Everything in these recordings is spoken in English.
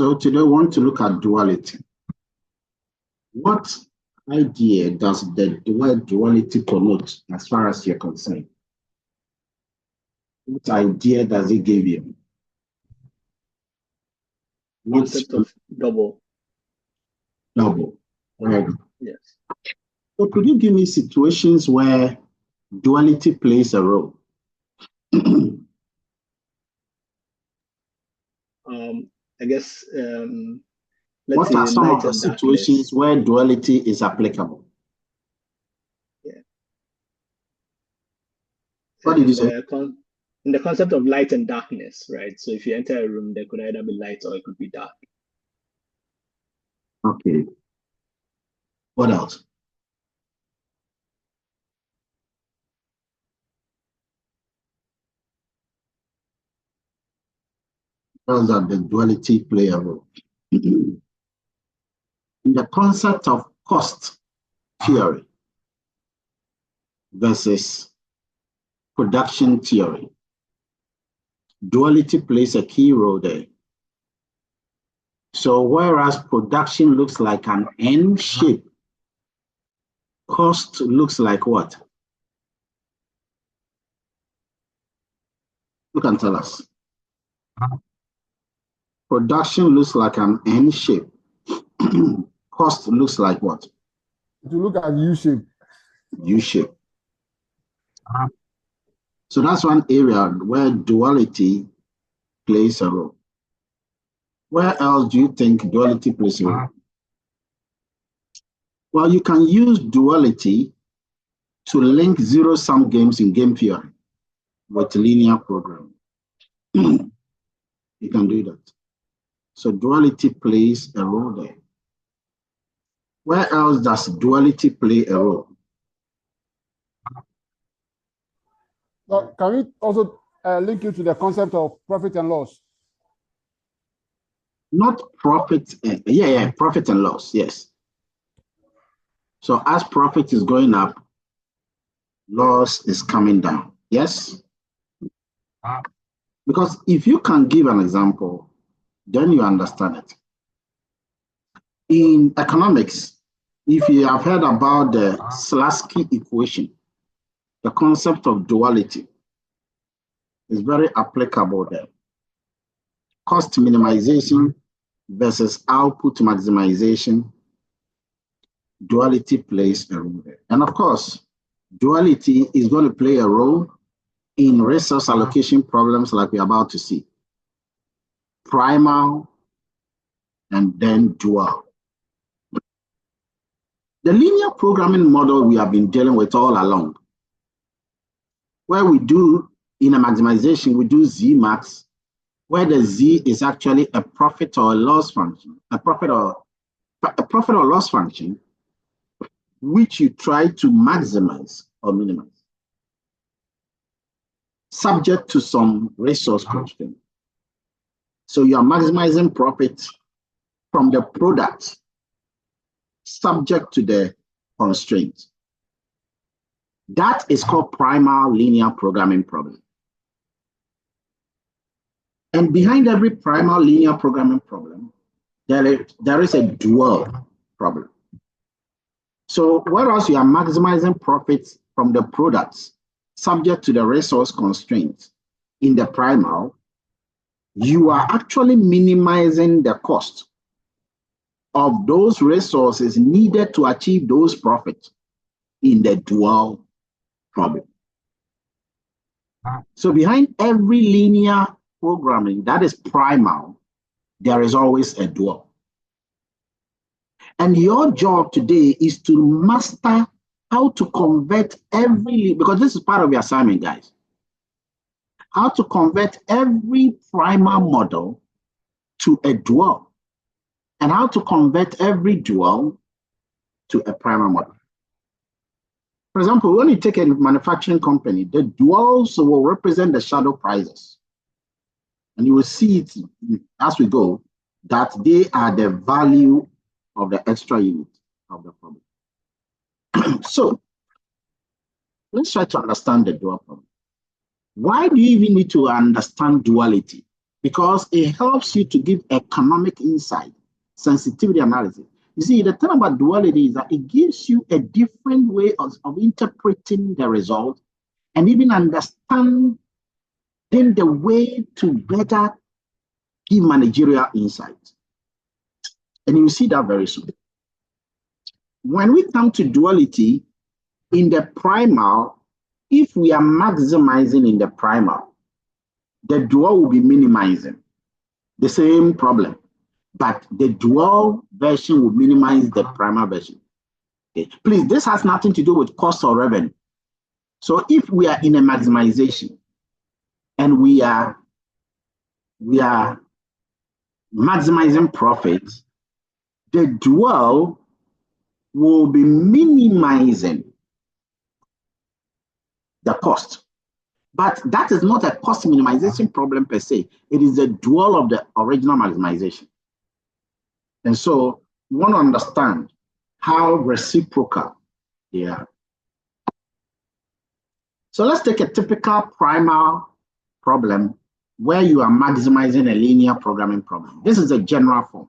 So today we want to look at duality. What idea does the word duality connote as far as you're concerned? What idea does it give you? Concept of double. Double. Right. Yes. So could you give me situations where duality plays a role? I guess let's what say are some light of the and situations darkness. where duality is applicable? Yeah. What did you say? In the concept of light and darkness, right? So if you enter a room, there could either be light or it could be dark. Okay. What else? Does that the duality play a role? In the concept of cost theory versus production theory, duality plays a key role there. So whereas production looks like an N shape, cost looks like what? You can tell us. Production looks like an N shape. Cost looks like what? To look at U shape. U shape. So that's one area where duality plays a role. Where else do you think duality plays a role? Well, you can use duality to link zero-sum games in game theory with linear programming. You can do that. So duality plays a role there. Where else does duality play a role? Now, can we also link you to the concept of profit and loss? Not profit, profit and loss, yes. So as profit is going up, loss is coming down, yes? Because if you can give an example, then you understand it. In economics, if you have heard about the Slasky equation, the concept of duality is very applicable there. Cost minimization versus output maximization, duality plays a role there. And of course, duality is going to play a role in resource allocation problems like we're about to see. Primal and then dual. The linear programming model we have been dealing with all along, where we do, in a maximization, we do Z max, where the Z is actually a profit or a loss function, a profit or loss function, which you try to maximize or minimize, subject to some resource constraint. So you are maximizing profit from the product subject to the constraint. That is called primal linear programming problem. And behind every primal linear programming problem, there is a dual problem. So whereas you are maximizing profits from the products subject to the resource constraints in the primal, you are actually minimizing the cost of those resources needed to achieve those profits in the dual problem. So behind every linear programming that is primal, there is always a dual. And your job today is to master how to convert because this is part of your assignment, guys. How to convert every primal model to a dual, and how to convert every dual to a primal model. For example, when you take a manufacturing company, the duals will represent the shadow prices. And you will see it as we go, that they are the value of the extra unit of the problem. So let's try to understand the dual problem. Why do you even need to understand duality? because it helps you to give economic insight, sensitivity analysis. You see, the thing about duality is that it gives you a different way of interpreting the result and even understanding the way to better give managerial insight. And you will see that very soon. When we come to duality in the primal, if we are maximizing in the primal, the dual will be minimizing the same problem, but the dual version will minimize the primal version. Okay. Please, this has nothing to do with cost or revenue. So if we are in a maximization and we are maximizing profits, the dual will be minimizing the cost. But that is not a cost minimization problem per se. It is a dual of the original maximization. And so you want to understand how reciprocal they are. So let's take a typical primal problem where you are maximizing a linear programming problem. This is a general form.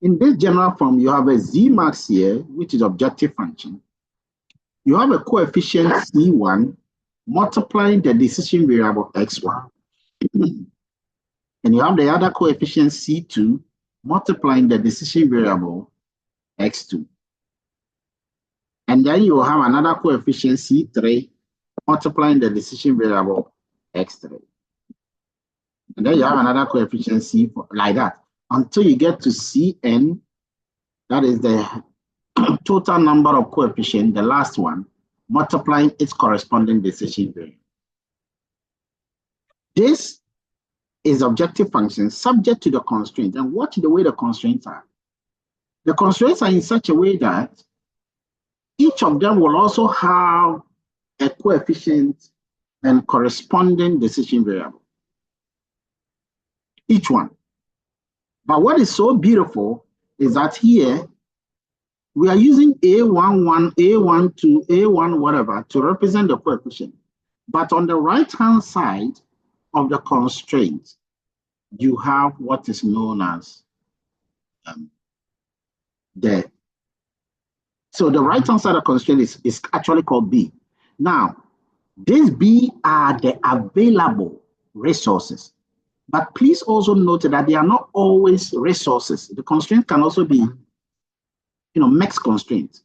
In this general form, you have a Z max here, which is objective function. You have a coefficient C1 multiplying the decision variable x1. And you have the other coefficient C2 multiplying the decision variable x2. And then you will have another coefficient C3 multiplying the decision variable x3. And then you have another coefficient C4, like that, until you get to Cn, that is the total number of coefficients, the last one, multiplying its corresponding decision variable. This is objective function subject to the constraints. And watch the way the constraints are. The constraints are in such a way that each of them will also have a coefficient and corresponding decision variable. Each one. But what is so beautiful is that here we are using A11, A12, A1, whatever to represent the coefficient. But on the right-hand side of the constraint, you have what is known as so the right-hand side of the constraint is actually called B. Now, these B are the available resources. But please also note that they are not always resources. The constraint can also be, mixed constraints.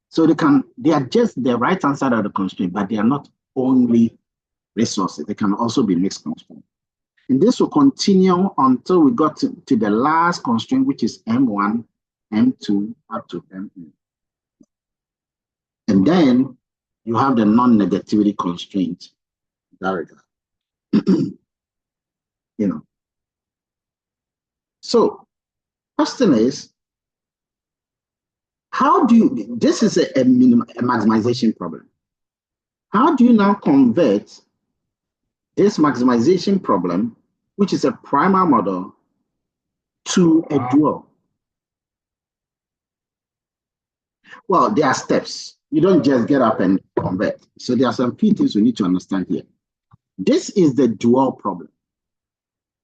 So they are just the right-hand side of the constraint, but they are not only resources. They can also be mixed constraints. And this will continue until we got to the last constraint, which is M1, M2, up to Mn. And then you have the non-negativity constraint. So, question is, how do you, this is a maximization problem. How do you now convert this maximization problem, which is a primal model, to a dual? Well, there are steps. You don't just get up and convert. So there are some few things we need to understand here. This is the dual problem.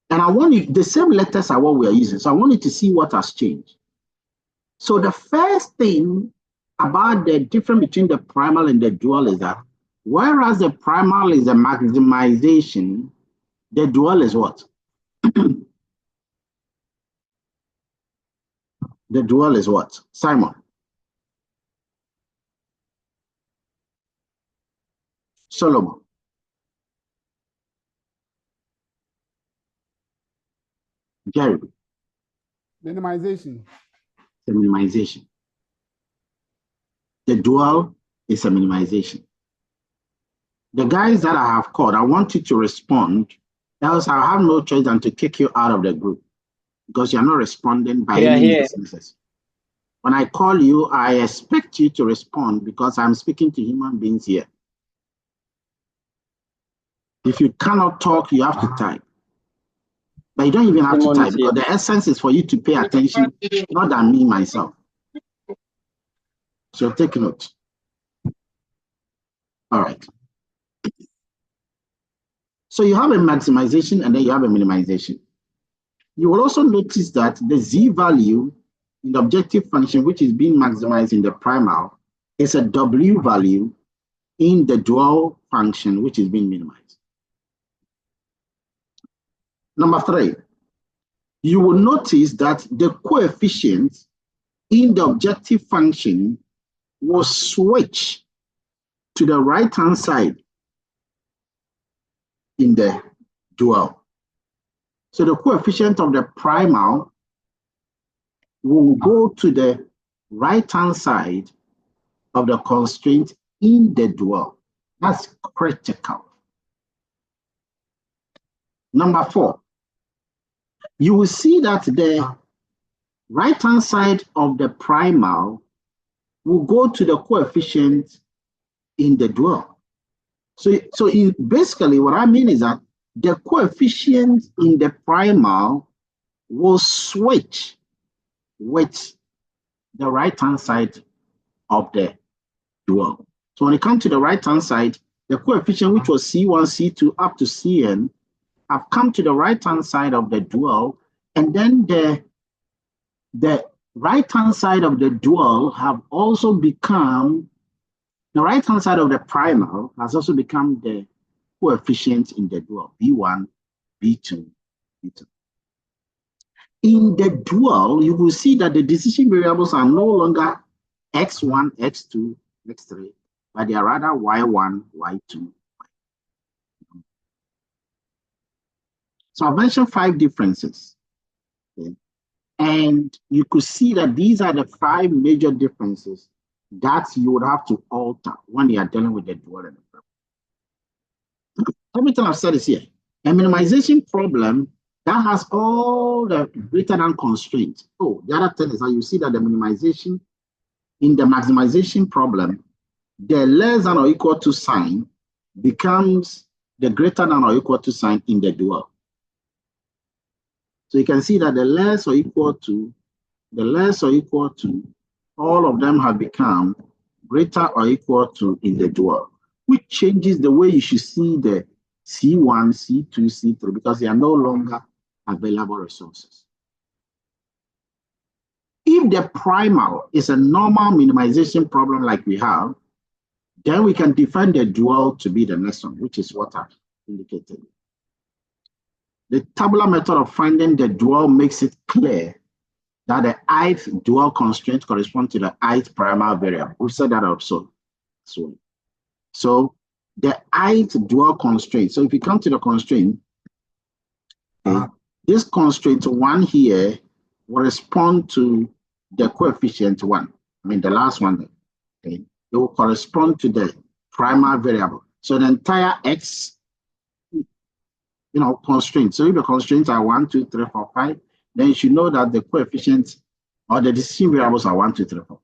And I want you, the same letters are what we are using. So I want you to see what has changed. So the first thing about the difference between the primal and the dual is that whereas the primal is a maximization, the dual is what? The dual is what? Simon. Solomon. Jerry. Minimization. The minimization. The dual is a minimization. The guys that I have called, I want you to respond, else I'll have no choice than to kick you out of the group because you're not responding by any businesses. When I call you, I expect you to respond because I'm speaking to human beings here. If you cannot talk, you have to type. But you don't even have to type because the essence is for you to pay attention, not than me, myself. So take note. All right. So you have a maximization and then you have a minimization. You will also notice that the Z value in the objective function, which is being maximized in the primal, is a W value in the dual function, which is being minimized. Number 3, you will notice that the coefficient in the objective function will switch to the right-hand side in the dual. So the coefficient of the primal will go to the right-hand side of the constraint in the dual. That's critical. Number 4, you will see that the right-hand side of the primal will go to the coefficient in the dual. So basically what I mean is that the coefficient in the primal will switch with the right-hand side of the dual. So when it comes to the right-hand side, the coefficient which was C1, C2 up to Cn have come to the right-hand side of the dual, and then the right-hand side of the dual have also become, the right-hand side of the primal has also become the coefficient in the dual, B1, B2, B2. In the dual, you will see that the decision variables are no longer X1, X2, X3, but they are rather Y1, Y2. So I mentioned 5 differences. Okay? And you could see that these are the 5 major differences that you would have to alter when you are dealing with the dual and the primal. Everything I've said is here. A minimization problem that has all the greater than constraints. Oh, the other thing is that you see that the minimization in the maximization problem, the less than or equal to sign becomes the greater than or equal to sign in the dual. So you can see that the less or equal to, all of them have become greater or equal to in the dual, which changes the way you should see the C1, C2, C3, because they are no longer available resources. If the primal is a normal minimization problem like we have, then we can define the dual to be the next one, which is what I've indicated. The tabular method of finding the dual makes it clear that the ith dual constraint corresponds to the ith primal variable. We said that also. So the ith dual constraint. So if you come to the constraint, this constraint 1 here will respond to the coefficient 1. I mean the last one. Okay. It will correspond to the primal variable. So the entire x, constraint. So if the constraints are 1, 2, 3, 4, 5, then you should know that the coefficients or the decision variables are 1, 2, 3, 4.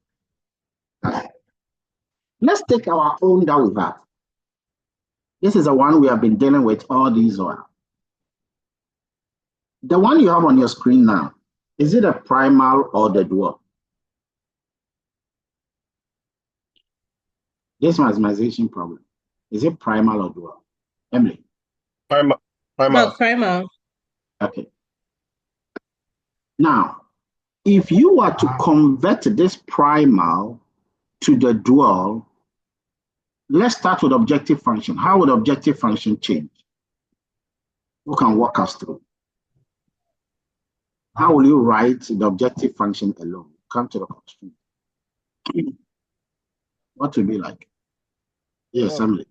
Okay. Let's take our own that we have. This is the one we have been dealing with all these while. The one you have on your screen now, is it a primal or the dual? This maximization problem, is it primal or dual? Emily? Primal. No, primal. Okay. Now, if you were to convert this primal to the dual, let's start with objective function. How would objective function change? Who can walk us through? How will you write the objective function alone? Come to the constraint. What will be like? Yes, Emily.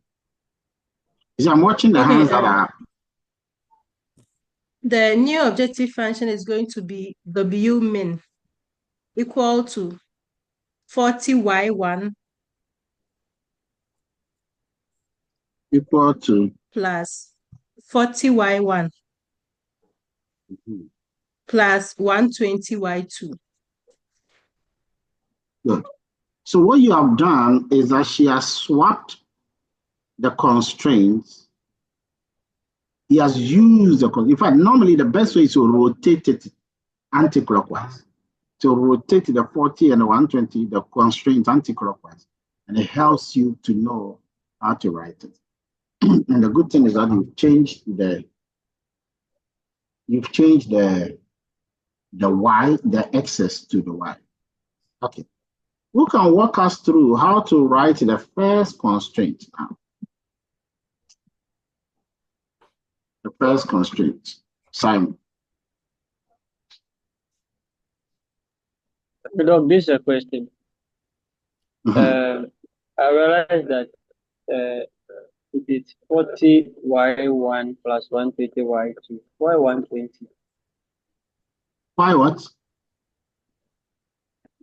See, I'm watching the hands that are. The new objective function is going to be W min equal to 40y1 Equal to plus 40y1 plus 120y2. Good. So what you have done is that she has swapped the constraints. He has used the constraint. In fact, normally the best way is to rotate it anti-clockwise. To rotate the 40 and the 120, the constraints anti-clockwise. And it helps you to know how to write it. And the good thing is that you've changed the y, the x's to the y. Okay. Who can walk us through how to write the first constraint now? The first constraint, Simon. Doc, this is a question. I realized that it is 40y1 plus 120y2. Why 120? Why what?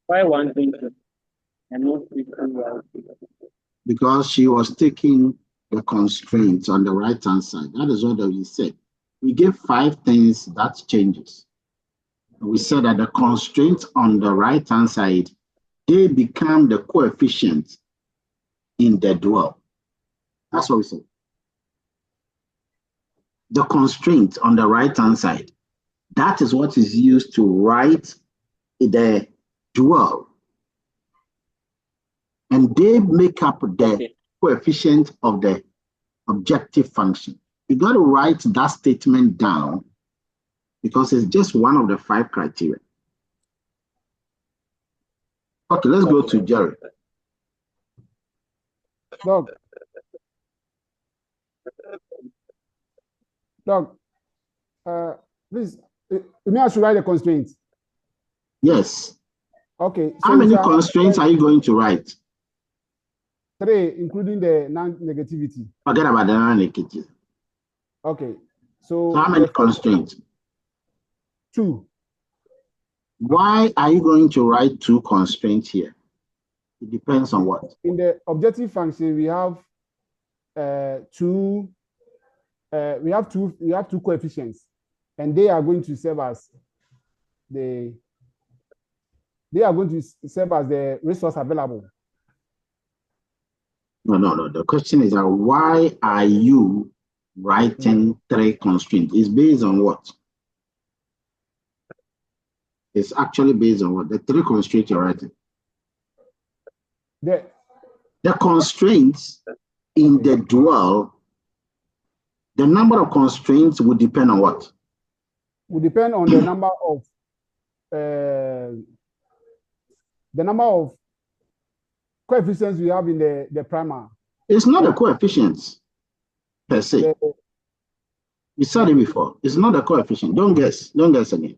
Why 120? And not 50y2? Because she was taking the constraints on the right-hand side. That is what we said. We gave 5 things that changes. We said that the constraints on the right-hand side, they become the coefficient in the dual. That's what we said. The constraint on the right-hand side, that is what is used to write the dual. And they make up the coefficient of the objective function. You got to write that statement down because it's just one of the 5 criteria. Okay, let's go to Jerry. Doc, please, you may I should write the constraints. Yes. Okay. So how many constraints are you going to write? 3, including the non-negativity. Forget about the non-negativity. Okay. So how many constraints? 2. Why are you going to write 2 constraints here? It depends on what? In the objective function, we have two coefficients, and they are going to serve as the resource available. No. The question is why are you writing 3 constraints? It's based on what? It's actually based on what? The 3 constraints you're writing. The constraints in the dual, the number of constraints would depend on what? Would depend on the number of coefficients we have in the primer. It's not the coefficients per se. We said it before. It's not a coefficient. Don't guess. Don't guess again.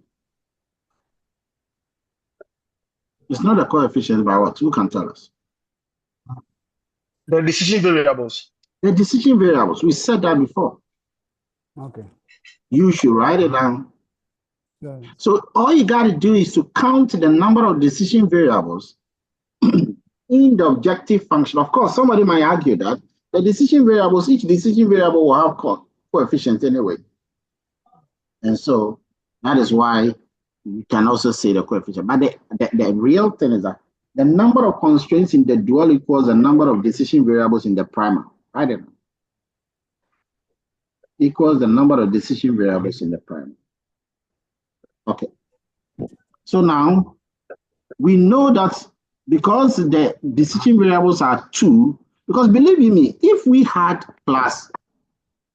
It's not a coefficient by what? Who can tell us? The decision variables. The decision variables. We said that before. Okay. You should write it down. Yeah. So all you got to do is to count the number of decision variables in the objective function. Of course, somebody might argue that the decision variables, each decision variable will have coefficients anyway. And so that is why you can also say the coefficient. But the real thing is that the number of constraints in the dual equals the number of decision variables in the primer. Write it down. Equals the number of decision variables in the primer. Okay. So now we know that because the decision variables are 2, because believe me, if we had plus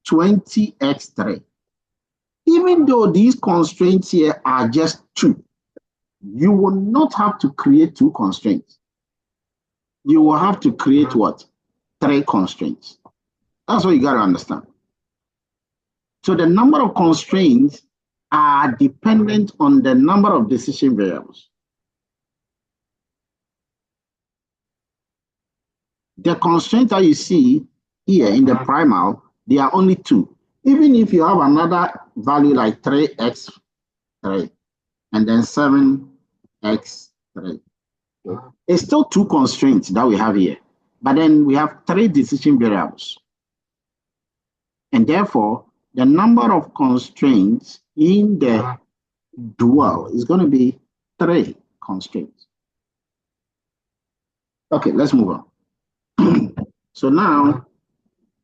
20x3, even though these constraints here are just 2, you will not have to create 2 constraints. You will have to create what? 3 constraints. That's what you got to understand. So the number of constraints are dependent on the number of decision variables. The constraints that you see here in the primal, they are only 2. Even if you have another value like 3x3 and then 7x3, it's still 2 constraints that we have here. But then we have 3 decision variables. And therefore, the number of constraints in the dual is going to be 3 constraints. Okay, let's move on. So now,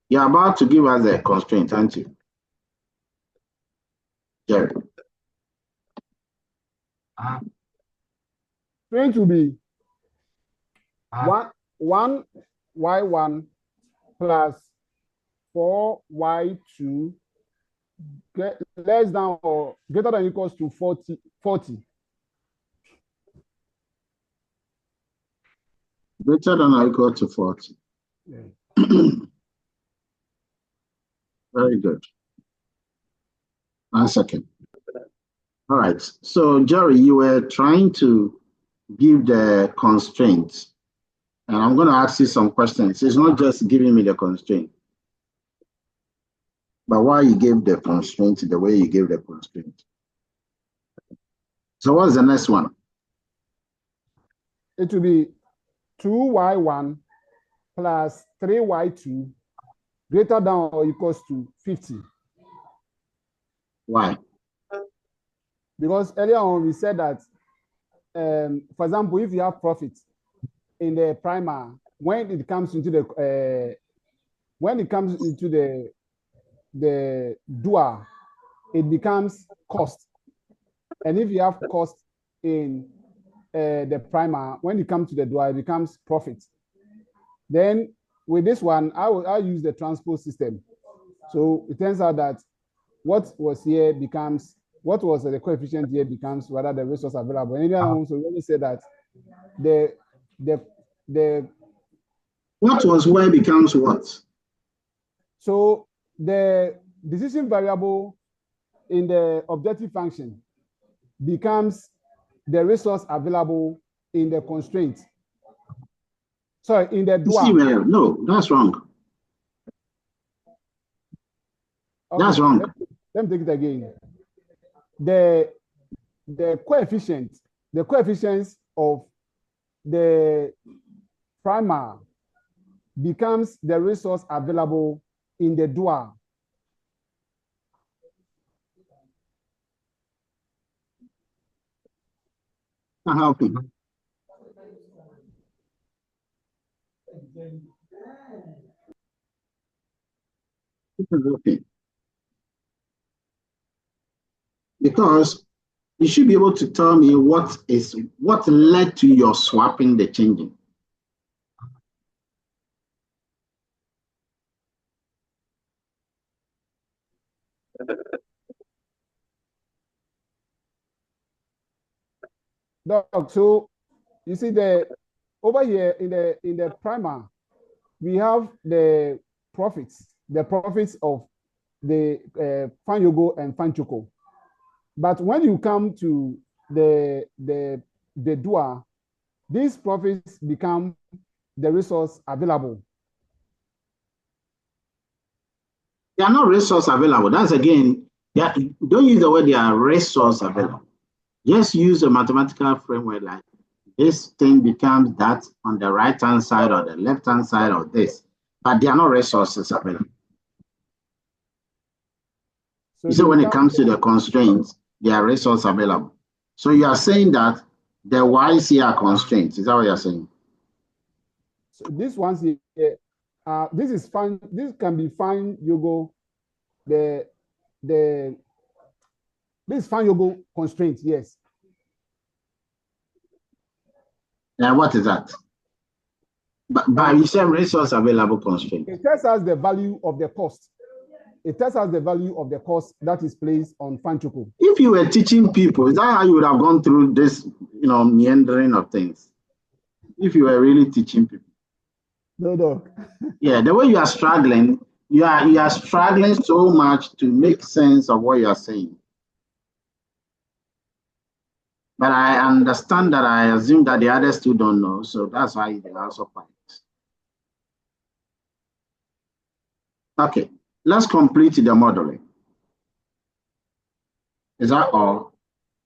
you're about to give us a constraint, aren't you? Jerry. Going to be 1y1 plus 4y2 less than or greater than or equals to 40. Greater than or equal to 40. Yeah. Very good. 1 second. All right. So, Jerry, you were trying to give the constraints. And I'm going to ask you some questions. It's not just giving me the constraint, but why you gave the constraint the way you gave the constraint. So what's the next one? It will be 2y1 plus 3y2 greater than or equals to 50. Why? Because earlier on we said that, for example, if you have profit in the primer, when it comes into the dual, it becomes cost. And if you have cost in the primer, when it comes to the dual, it becomes profit. Then with this one, I'll use the transpose system. So it turns out that what was here becomes, what was the coefficient here becomes rather the resource available. And so we only say that the what was where becomes what? So the decision variable in the objective function becomes the resource available in the constraint. Sorry, in the dual. No, that's wrong. Okay, that's wrong. Let me take it again. The coefficients of the primer becomes the resource available in the dual. Not helping. Okay. Because you should be able to tell me what led to your swapping the changing. Doc, so you see over here in the primer, we have the profits of the Fanyogo and Fanchoko. But when you come to the dual, these profits become the resource available. They are not resource available. That's again, don't use the word they are resource available. Just use a mathematical framework like this thing becomes that on the right-hand side or the left-hand side of this, but they are not resources available. So when it comes to the constraints, they are resource available. So you are saying that the Y's here are constraints. Is that what you're saying? So this one's here, this is fine. This can be fine. You go this fine. You go constraint. Yes. And what is that? But you said resource available constraint. It tells us the value of the cost. It tells us the value of the cost that is placed on Fanchoko. If you were teaching people, is that how you would have gone through this, meandering of things? If you were really teaching people. No. Yeah, the way you are struggling, you are struggling so much to make sense of what you are saying. But I understand that I assume that the others still don't know, so that's why they are also quiet. Okay, let's complete the modeling. Is that all?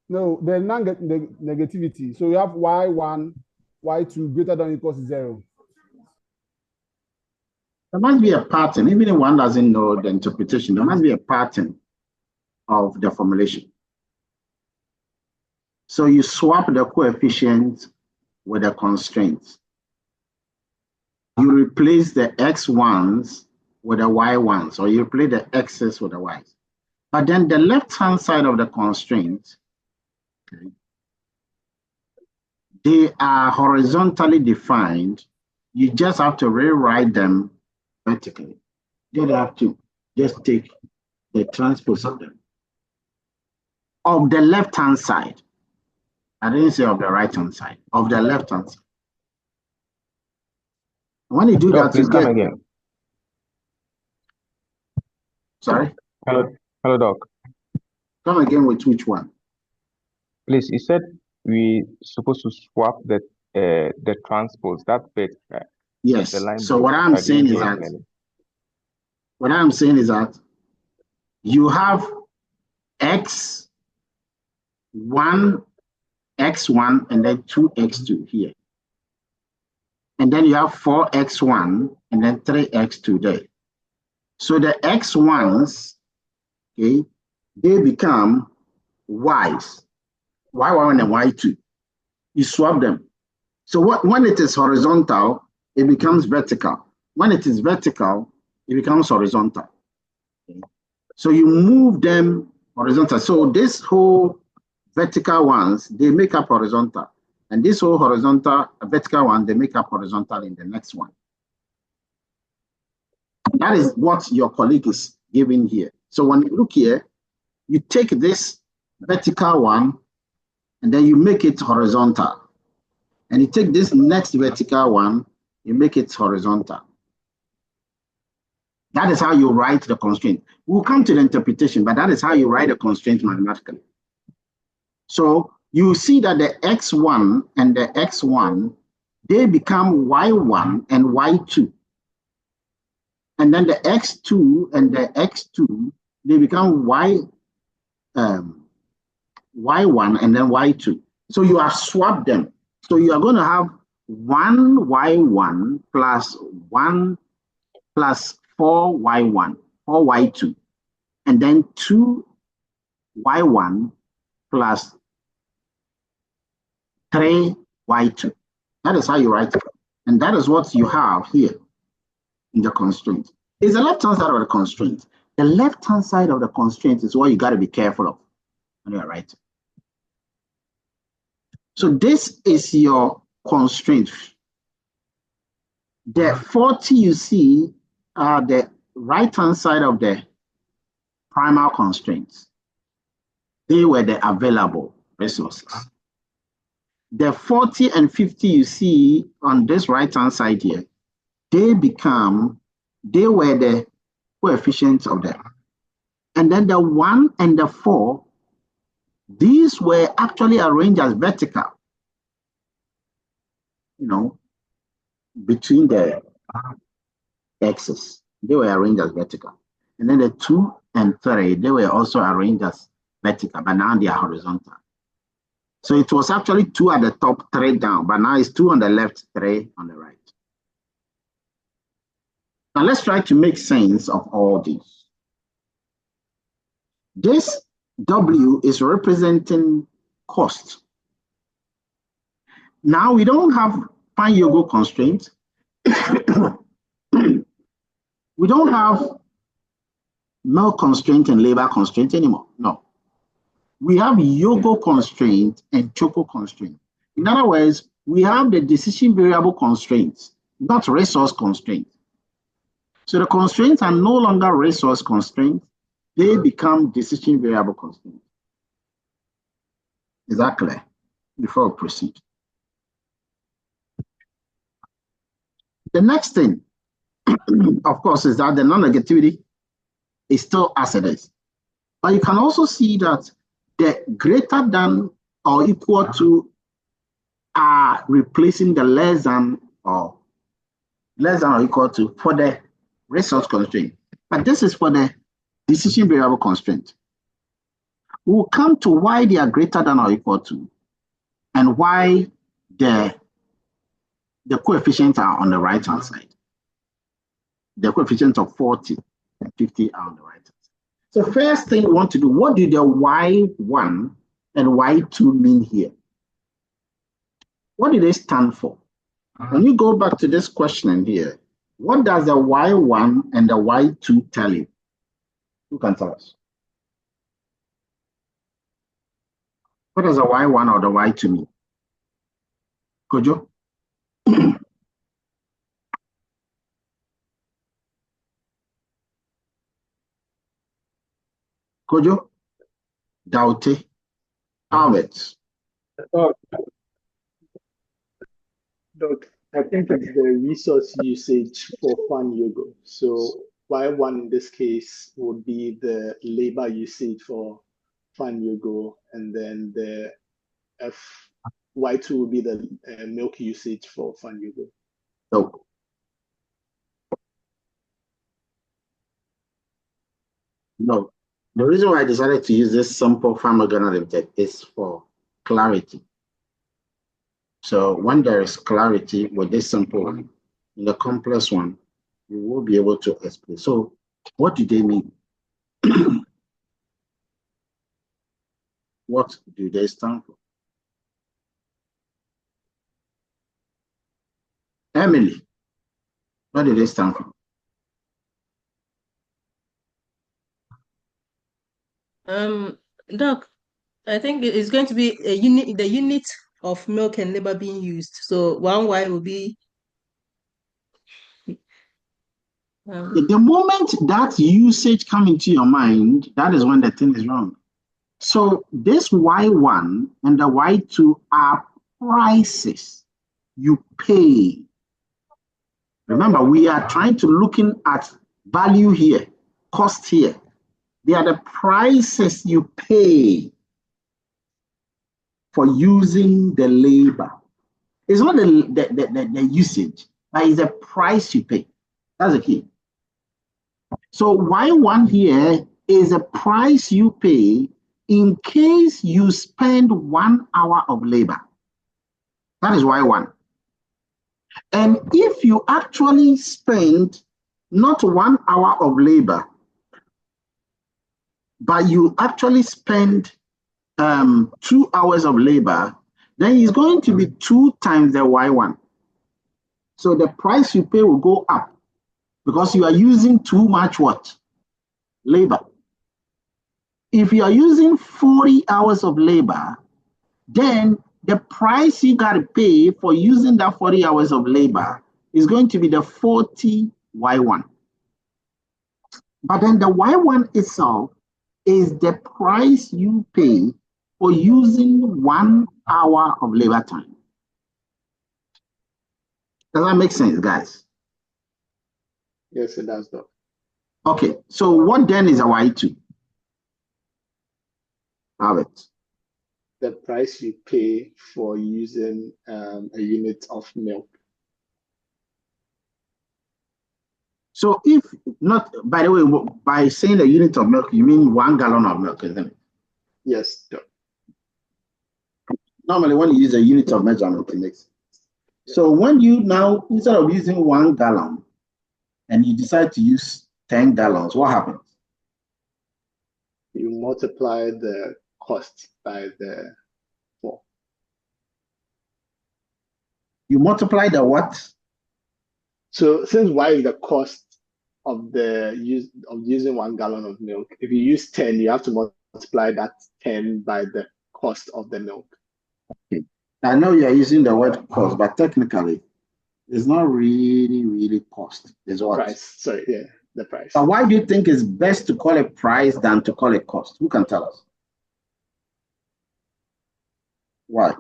No, the negativity. So we have y1, y2 greater than or equals to 0. There must be a pattern, even if one doesn't know the interpretation, there must be a pattern of the formulation. So you swap the coefficient with the constraints. You replace the x1s with the y1s, or you replace the x's with the y's. But then the left-hand side of the constraint, okay, they are horizontally defined. You just have to rewrite them vertically. Then you have to just take the transpose of them. Of the left-hand side. I didn't say of the right-hand side. Of the left-hand side. When you do that, please you come get... again. Sorry? Hello, Doc. Come again with which one? Please, you said we supposed to swap the transpose, that bit. Yes. The line So break. what I'm saying is that you have x1, x1, and then 2x2 here. And then you have 4x1 and then 3x2 there. So the x1s, okay, they become y's, y1 and y2. You swap them. So when it is horizontal, it becomes vertical. When it is vertical, it becomes horizontal. Okay. So you move them horizontal. So this whole vertical ones, they make up horizontal. And this whole horizontal, vertical one, they make up horizontal in the next one. That is what your colleague is giving here. So when you look here, you take this vertical one, and then you make it horizontal. And you take this next vertical one, you make it horizontal. That is how you write the constraint. We'll come to the interpretation, but that is how you write a constraint mathematically. So you see that the x1 and the x1, they become y1 and y2. And then the x2 and the x2, they become y1 and then y2. So you have swapped them. So you are going to have 1y1 plus 1 plus 4y1, 4y2, and then 2y1 plus 3y2. That is how you write it. And that is what you have here in the constraint. It's the left-hand side of the constraint. The left-hand side of the constraint is what you got to be careful of when you're writing. So this is your constraint. The 40 you see are the right-hand side of the primal constraints. They were the available resources. The 40 and 50 you see on this right-hand side here, they were the coefficients of them. And then the 1 and the 4, these were actually arranged as vertical, between the x's. They were arranged as vertical. And then the 2 and 3, they were also arranged as vertical, but now they are horizontal. So it was actually 2 at the top, 3 down, but now it's 2 on the left, 3 on the right. Now let's try to make sense of all these. This W is representing cost. Now we don't have Pan-Yogo constraint. We don't have milk constraint and labor constraint anymore. No. We have Yogo constraint and Choco constraint. In other words, we have the decision variable constraints, not resource constraints. So the constraints are no longer resource constraints, they become decision variable constraints. Is that clear? Before we proceed. The next thing, of course, is that the non-negativity is still as it is. But you can also see that the greater than or equal to are replacing the less than or equal to for the resource constraint. But this is for the decision variable constraint. We'll come to why they are greater than or equal to and why the coefficients are on the right-hand side. The coefficients of 40 and 50 are on the right hand side. So first thing we want to do, what do the Y1 and Y2 mean here? What do they stand for? When you go back to this question here, what does the Y1 and the Y2 tell you? Who can tell us? What does the Y1 or the Y2 mean? Kojo? Kojo, Daute, Albert. Oh, Doc, I think it's the resource usage for Fan Yogo. So Y1 in this case would be the labor usage for Fan Yogo, and then the Y2 would be the milk usage for Fan Yogo. So, no, the reason why I decided to use this simple pharmacogenetic is for clarity. So when there is clarity with this simple one, in the complex one, you will be able to explain. So what do they mean? What do they stand for? Emily, what do they stand for? Doc, I think it's going to be a unit, the unit of milk and labor being used. So 1Y will be The moment that usage comes into your mind, that is when the thing is wrong. So this Y1 and the Y2 are prices you pay. Remember, we are trying to looking at value here, cost here. They are the prices you pay for using the labor. It's not the usage, but it's the price you pay. That's the key. So Y1 here is a price you pay in case you spend 1 hour of labor. That is Y1. And if you actually spend not 1 hour of labor, but you actually spend 2 hours of labor, then it's going to be 2 times the Y1. So the price you pay will go up because you are using too much what? Labor. If you are using 40 hours of labor, then the price you got to pay for using that 40 hours of labor is going to be the 40 Y1. But then the Y1 itself is the price you pay for using 1 hour of labor time. Does that make sense, guys? Yes, it does, Doc. Okay, so what then is a Y2? Albert. The price you pay for using a unit of milk. So if not, by the way, by saying a unit of milk, you mean 1 gallon of milk, isn't it? Yes, Doc. Normally, when you use a unit of measurement, it makes sense. So when you now, instead of using 1 gallon, and you decide to use 10 gallons, what happens? You multiply the cost by the 4. You multiply the what? So since Y is the cost of the using 1 gallon of milk, if you use 10, you have to multiply that 10 by the cost of the milk. Okay. I know you're using the word cost, but technically, it's not really cost. It's what? Price. Sorry, yeah, the price. But why do you think it's best to call it price than to call it cost? Who can tell us? Why?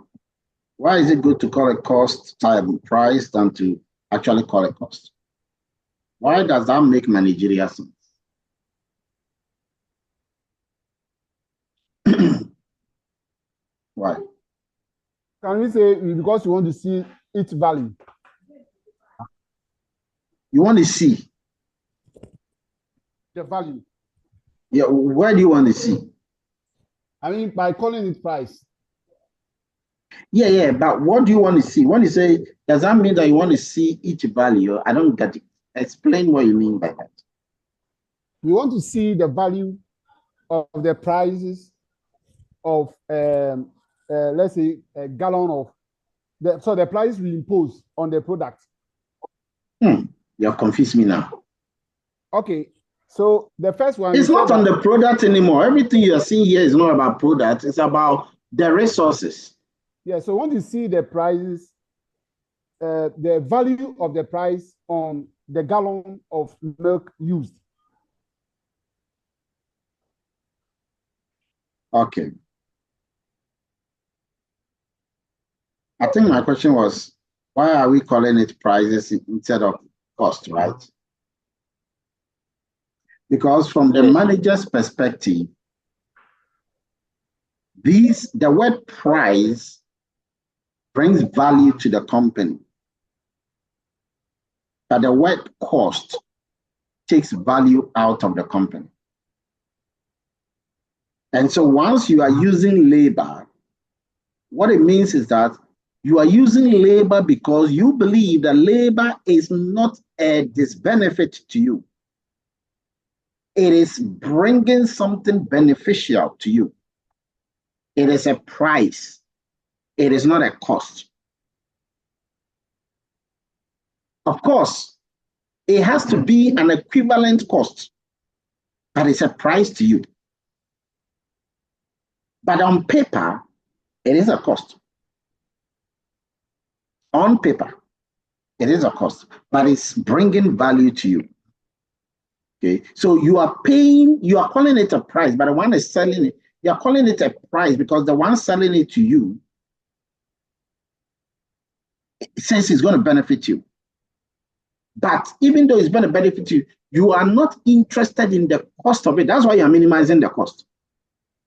Why is it good to call it cost price than to actually call it cost? Why does that make managerial sense? Why? Can we say because you want to see its value? You want to see The value. Yeah, where do you want to see? I mean, by calling it price. Yeah, but what do you want to see? When you say, does that mean that you want to see each value? I don't get it. Explain what you mean by that. You want to see the value of the prices of, let's say, a gallon of, so the price we impose on the product. You have confused me now. Okay, so the first one. It's not on the product anymore. Everything you are seeing here is not about product. It's about the resources. Yeah, so when you see the prices, the value of the price on the gallon of milk used. Okay. I think my question was, why are we calling it prices instead of cost, right? Because from the manager's perspective, the word price brings value to the company, but the word cost takes value out of the company. And so once you are using labor, what it means is that you are using labor because you believe that labor is not a disbenefit to you. It is bringing something beneficial to you. It is a price. It is not a cost. Of course, it has to be an equivalent cost, but it's a price to you. But on paper, it is a cost. On paper, it is a cost, but it's bringing value to you. Okay, so you are paying, you are calling it a price, but the one is selling it, you are calling it a price because the one selling it to you says it's going to benefit you. But even though it's going to benefit you, you are not interested in the cost of it. That's why you're minimizing the cost.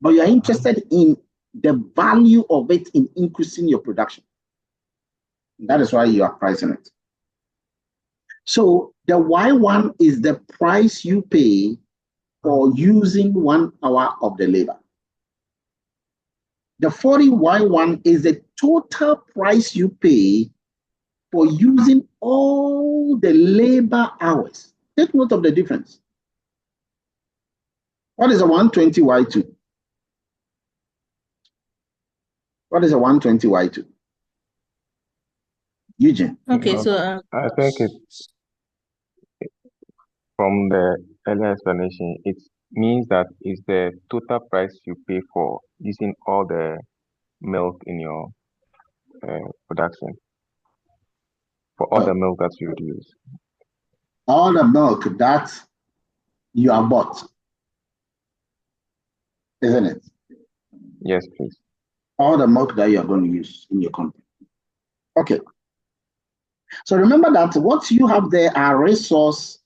But you're interested in the value of it in increasing your production. That is why you are pricing it. So the Y1 is the price you pay for using 1 hour of the labor. The 40Y1 is the total price you pay for using all the labor hours. Take note of the difference. What is a 120Y2? What is a 120Y2? Eugene. Okay, so I think it's from the earlier explanation, it means that it's the total price you pay for using all the milk in your production, for all the milk that you would use. All the milk that you have bought, isn't it? Yes, please. All the milk that you are going to use in your company. Okay. So remember that what you have there are resources.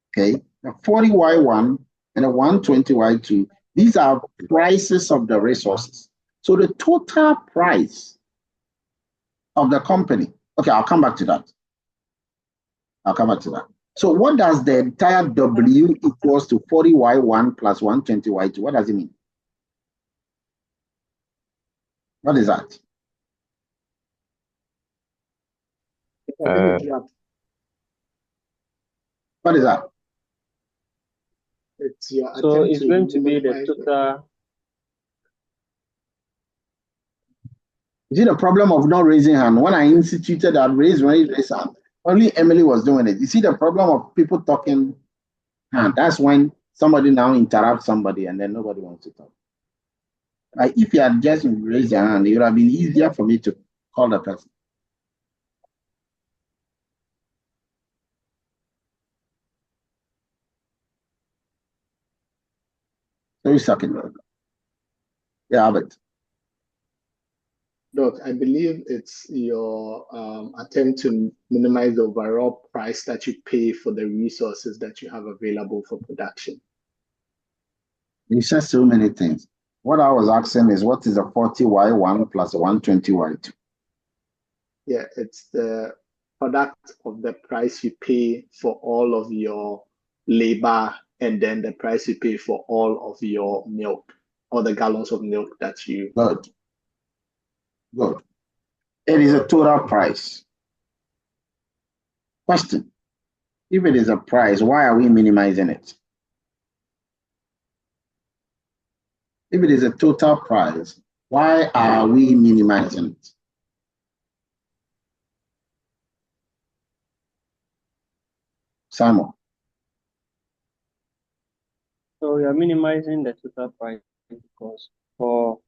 Okay. The 40Y1 and the 120Y2. These are prices of the resources. So the total price of the company. Okay, I'll come back to that. So what does the entire W equals to 40Y1 plus 120Y2? What does it mean? What is that? What is that? It's your So it's going to be the total. You see the problem of not raising hand. When I instituted that raise hand, only Emily was doing it. You see the problem of people talking hand. That's when somebody now interrupts somebody and then nobody wants to talk. Like if you had just raised your hand, it would have been easier for me to call the person. So you're talking about. Yeah, Albert. Doc, I believe it's your attempt to minimize the overall price that you pay for the resources that you have available for production. You said so many things. What I was asking is, what is a 40Y1 plus a 120Y2? Yeah, it's the product of the price you pay for all of your labor and then the price you pay for all of your milk or the gallons of milk that you. Good. Good. It is a total price. Question. If it is a price, why are we minimizing it? If it is a total price, why are we minimizing it? Simon. So we are minimizing the total price because for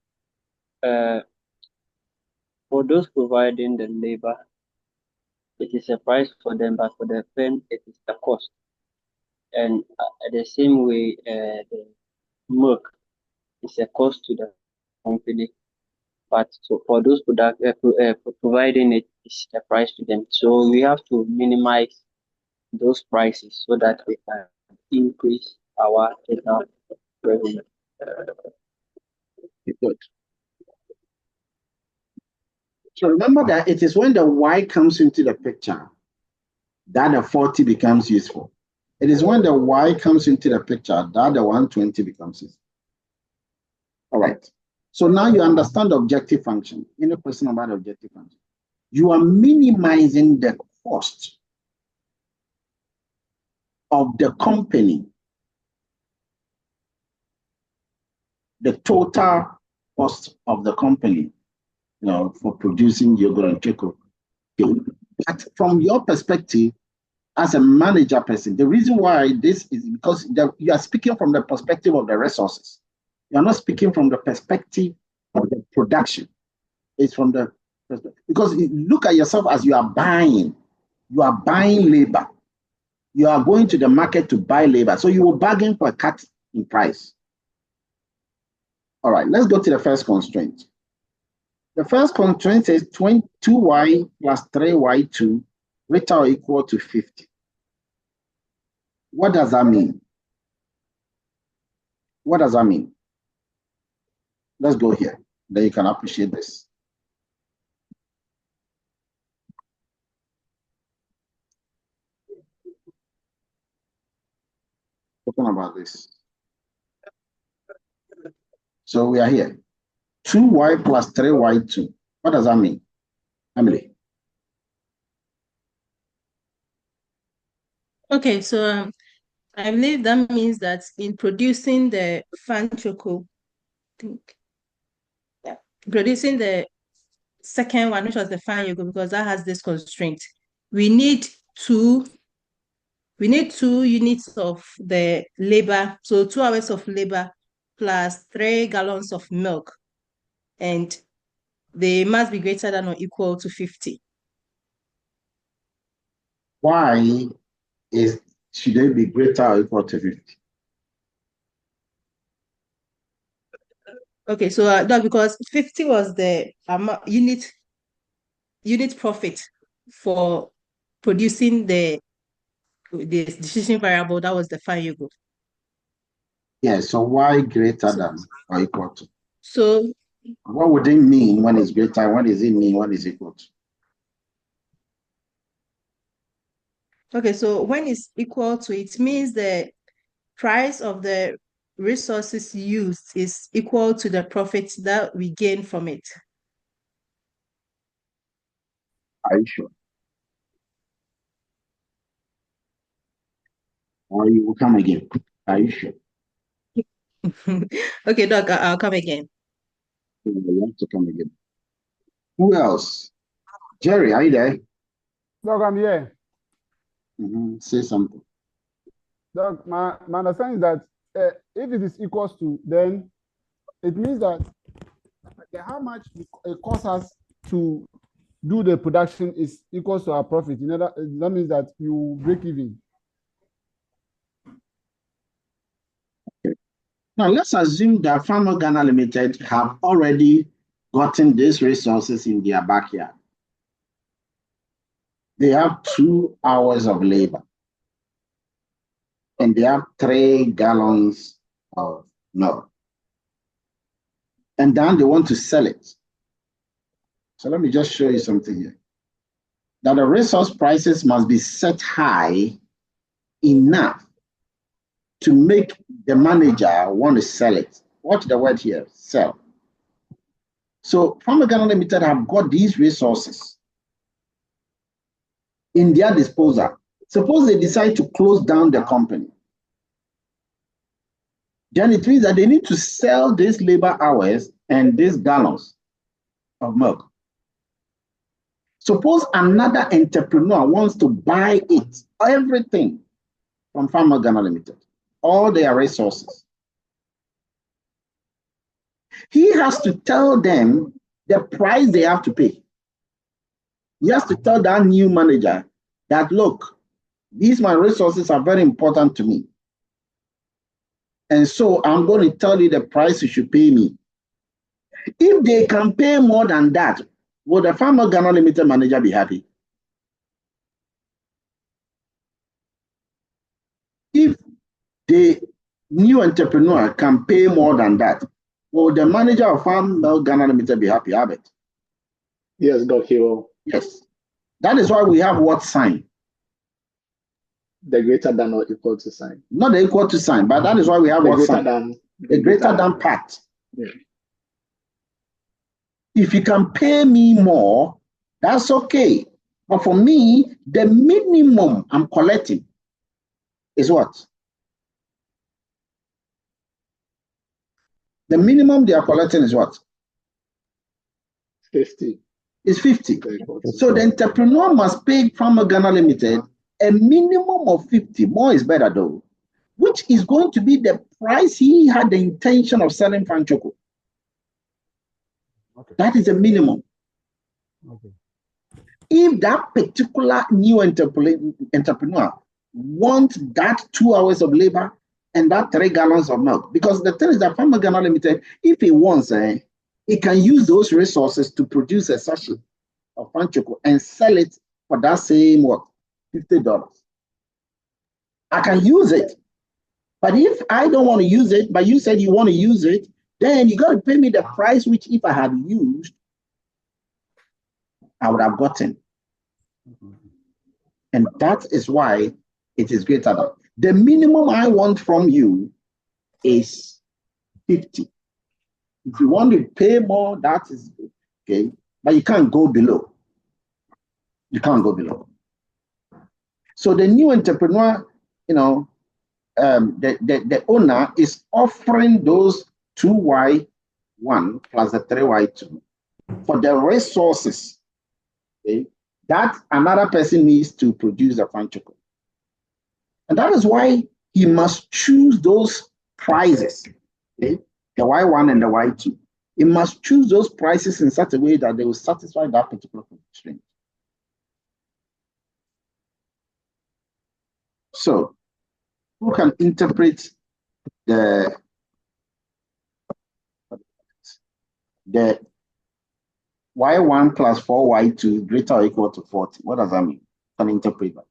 those providing the labor, it is a price for them, but for the firm, it is the cost. And the same way, milk is a cost to the company, but so for those product providing it is a price to them. So we have to minimize those prices so that we can increase our total revenue. Good. So remember that it is when the Y comes into the picture that the 40 becomes useful. It is when the Y comes into the picture that the 120 becomes useful. All right. So now you understand the objective function. Any question about the objective function? You are minimizing the cost of the company, the total cost of the company, for producing yogurt and chocolate. Okay. But from your perspective, as a manager person, the reason why this is because you are speaking from the perspective of the resources. You are not speaking from the perspective of the production. It's from the perspective, because look at yourself as you are buying. You are buying labor. You are going to the market to buy labor. So you will bargain for a cut in price. All right, let's go to the first constraint. The first constraint says 2y plus 3y2 greater or equal to 50. What does that mean? What does that mean? Let's go here. Then you can appreciate this. Talking about this. So we are here. 2y plus 3y2. What does that mean? Emily. Okay, so I believe that means that in producing the fan choco, producing the second one, which was the fan yogurt, because that has this constraint. We need two units of the labor, so 2 hours of labor plus 3 gallons of milk, and they must be greater than or equal to 50. Why should they be greater or equal to 50? Okay, so no, because 50 was the unit profit for producing the decision variable. That was the fan yogurt. Yeah, so why greater than or equal to? So what would it mean when it's greater? What does it mean when it's equal to? okay, so when it's equal to, it means the price of the resources used is equal to the profit that we gain from it. Are you sure? Or you will come again? Are you sure? Okay, Doc, I'll come again. You have to come again. Who else? Jerry, are you there? Doc, I'm here. Say something. Doc, my understanding is that if it is equals to, then it means that how much it costs us to do the production is equals to our profit. That means that you break even. Okay. Now let's assume that Farmer Ghana Limited have already gotten these resources in their backyard. They have 2 hours of labor. And they have 3 gallons of milk. And then they want to sell it. So let me just show you something here. That the resource prices must be set high enough to make the manager want to sell it. Watch the word here, sell. So Farmer Ghana Limited have got these resources in their disposal. Suppose they decide to close down the company. Then it means that they need to sell these labor hours and these gallons of milk. Suppose another entrepreneur wants to buy it, everything from Farmer Ghana Limited, all their resources. He has to tell them the price they have to pay. He has to tell that new manager that, look, these my resources are very important to me. And so I'm going to tell you the price you should pay me. If they can pay more than that, will the Farmer Ghana Limited manager be happy? If the new entrepreneur can pay more than that, will the manager of Farmer Ghana Limited be happy? Albert? Yes, Dr. Hero. Yes. That is why we have what sign? The greater than or equal to sign. Not the equal to sign, but that is why we have The what greater sign? than. The greater than part. Yeah. If you can pay me more, that's okay. But for me, the minimum I'm collecting is what? The minimum they are collecting is what? 50. It's 50. So the entrepreneur must pay Farmer Ghana Limited a minimum of 50. More is better though, which is going to be the price he had the intention of selling Fan Choco. Okay. That is a minimum. Okay. If that particular new entrepreneur wants that 2 hours of labor and that 3 gallons of milk, because the thing is that Farmer Ghana Limited, if he wants, he can use those resources to produce a sachet of Fan Choco and sell it for that same what? $50. I can use it. But if I don't want to use it, but you said you want to use it, then you got to pay me the price which if I had used, I would have gotten. And that is why it is greater than. The minimum I want from you is 50. If you want to pay more, that is okay. But you can't go below. You can't go below. So the new entrepreneur, you know, the owner is offering those 2Y1 plus the 3Y2 for the resources, okay, that another person needs to produce a Fan Choco. And that is why he must choose those prices, okay, the Y1 and the Y2. He must choose those prices in such a way that they will satisfy that particular constraint. So, who can interpret the Y1 plus 4Y2 greater or equal to 40? What does that mean? Can interpret that?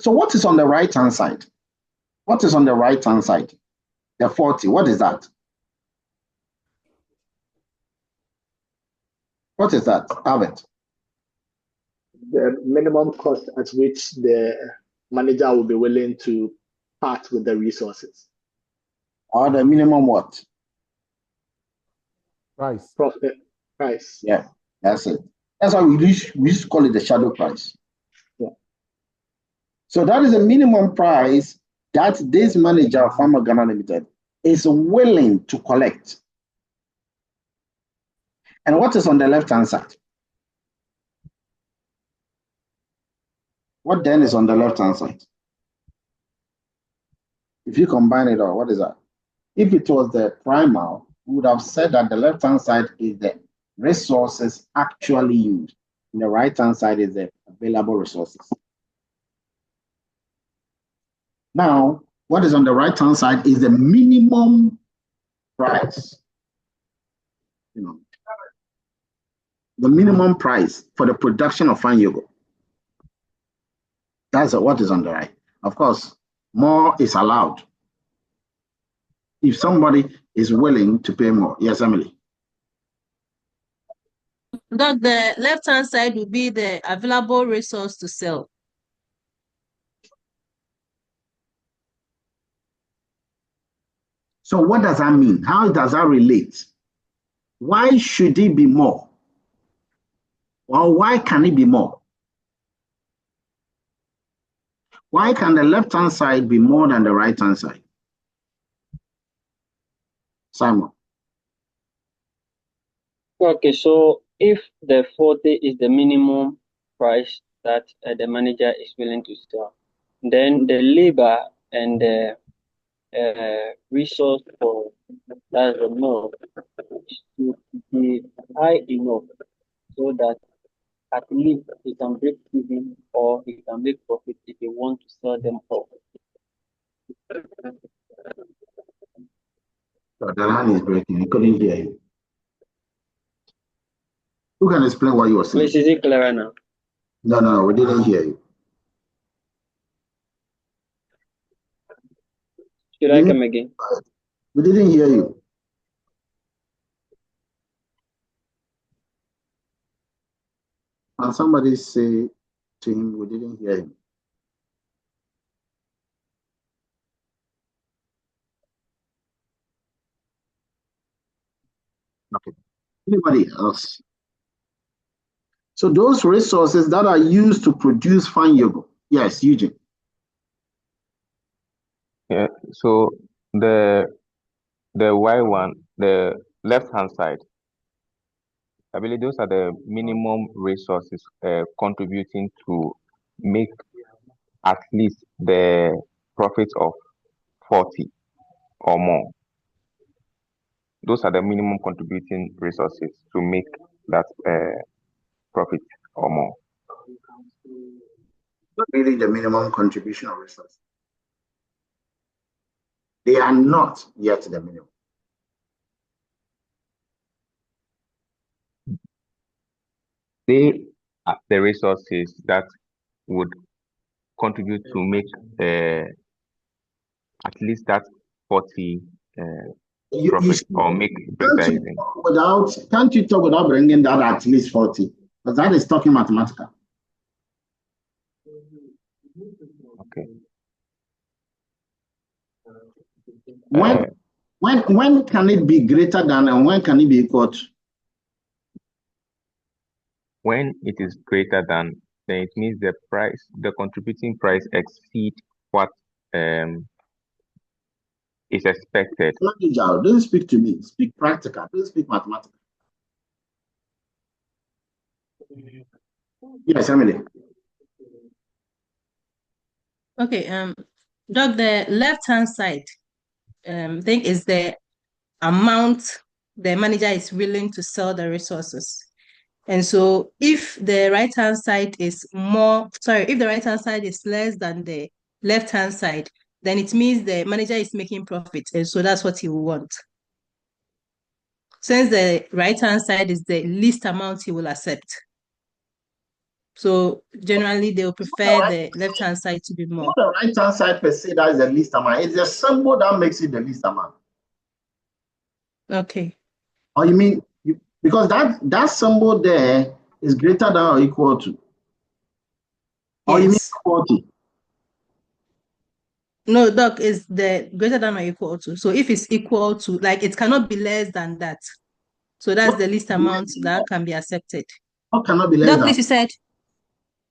So what is on the right-hand side? What is on the right-hand side? The 40, what is that? What is that, Albert? The minimum cost at which the manager will be willing to part with the resources. Or the minimum what? Price. Profit price. Yeah, that's it. That's why we used to call it the shadow price. Yeah. So that is the minimum price that this manager of Farmer Ghana Limited is willing to collect. And what is on the left-hand side? What then is on the left-hand side? If you combine it all, what is that? If it was the primal, we would have said that the left-hand side is the resources actually used. And the right-hand side is the available resources. Now, what is on the right-hand side is the minimum price. You know, the minimum price for the production of fine yogurt. That's what is on the right. Of course, more is allowed if somebody is willing to pay more. Yes, Emily. Doc, the left-hand side will be the available resource to sell. So what does that mean? How does that relate? Why should it be more? Or why can it be more? Why can the left-hand side be more than the right-hand side? Simon. Okay, so if the 40 is the minimum price that the manager is willing to sell, then the labor and the resource for that the milk should be high enough so that at least he can break even or he can make profit if he want to sell them off. So the line is breaking. I couldn't hear you. Who can explain what you were saying? Is it clearer now? No, we didn't hear you. Should I come again? We didn't hear you. And somebody say to him, we didn't hear him. Okay. Anybody else? So those resources that are used to produce fine yogurt. Yes, Eugene. Yeah. So the Y1, the left-hand side, I believe those are the minimum resources contributing to make at least the profit of 40 or more. Those are the minimum contributing resources to make that profit or more. Not really the minimum contribution of resources. They are not yet the minimum. They are the resources that would contribute to make at least that 40 profit or make break-even. Can't you talk without bringing that at least 40? Because that is talking mathematical. Okay. When can it be greater than and when can it be equal to? When it is greater than, then it means the price, the contributing price exceed what is expected. Don't speak to me. Speak practical. Don't speak mathematical. Yes, Emily. Okay, Doc, the left-hand side, thing is the amount the manager is willing to sell the resources. And so if the right-hand side is if the right-hand side is less than the left-hand side, then it means the manager is making profit. And so that's what he will want. Since the right-hand side is the least amount he will accept. So generally they will prefer the left-hand side to be more. The right-hand side per se, that is the least amount. It's the symbol that makes it the least amount. Okay. Or you mean, because that symbol there is greater than or equal to? Or you mean 40? No, Doc, is the greater than or equal to. So if it's equal to, like, it cannot be less than that. So that's the least amount that can be accepted. What cannot be less Doc, than? please, you said.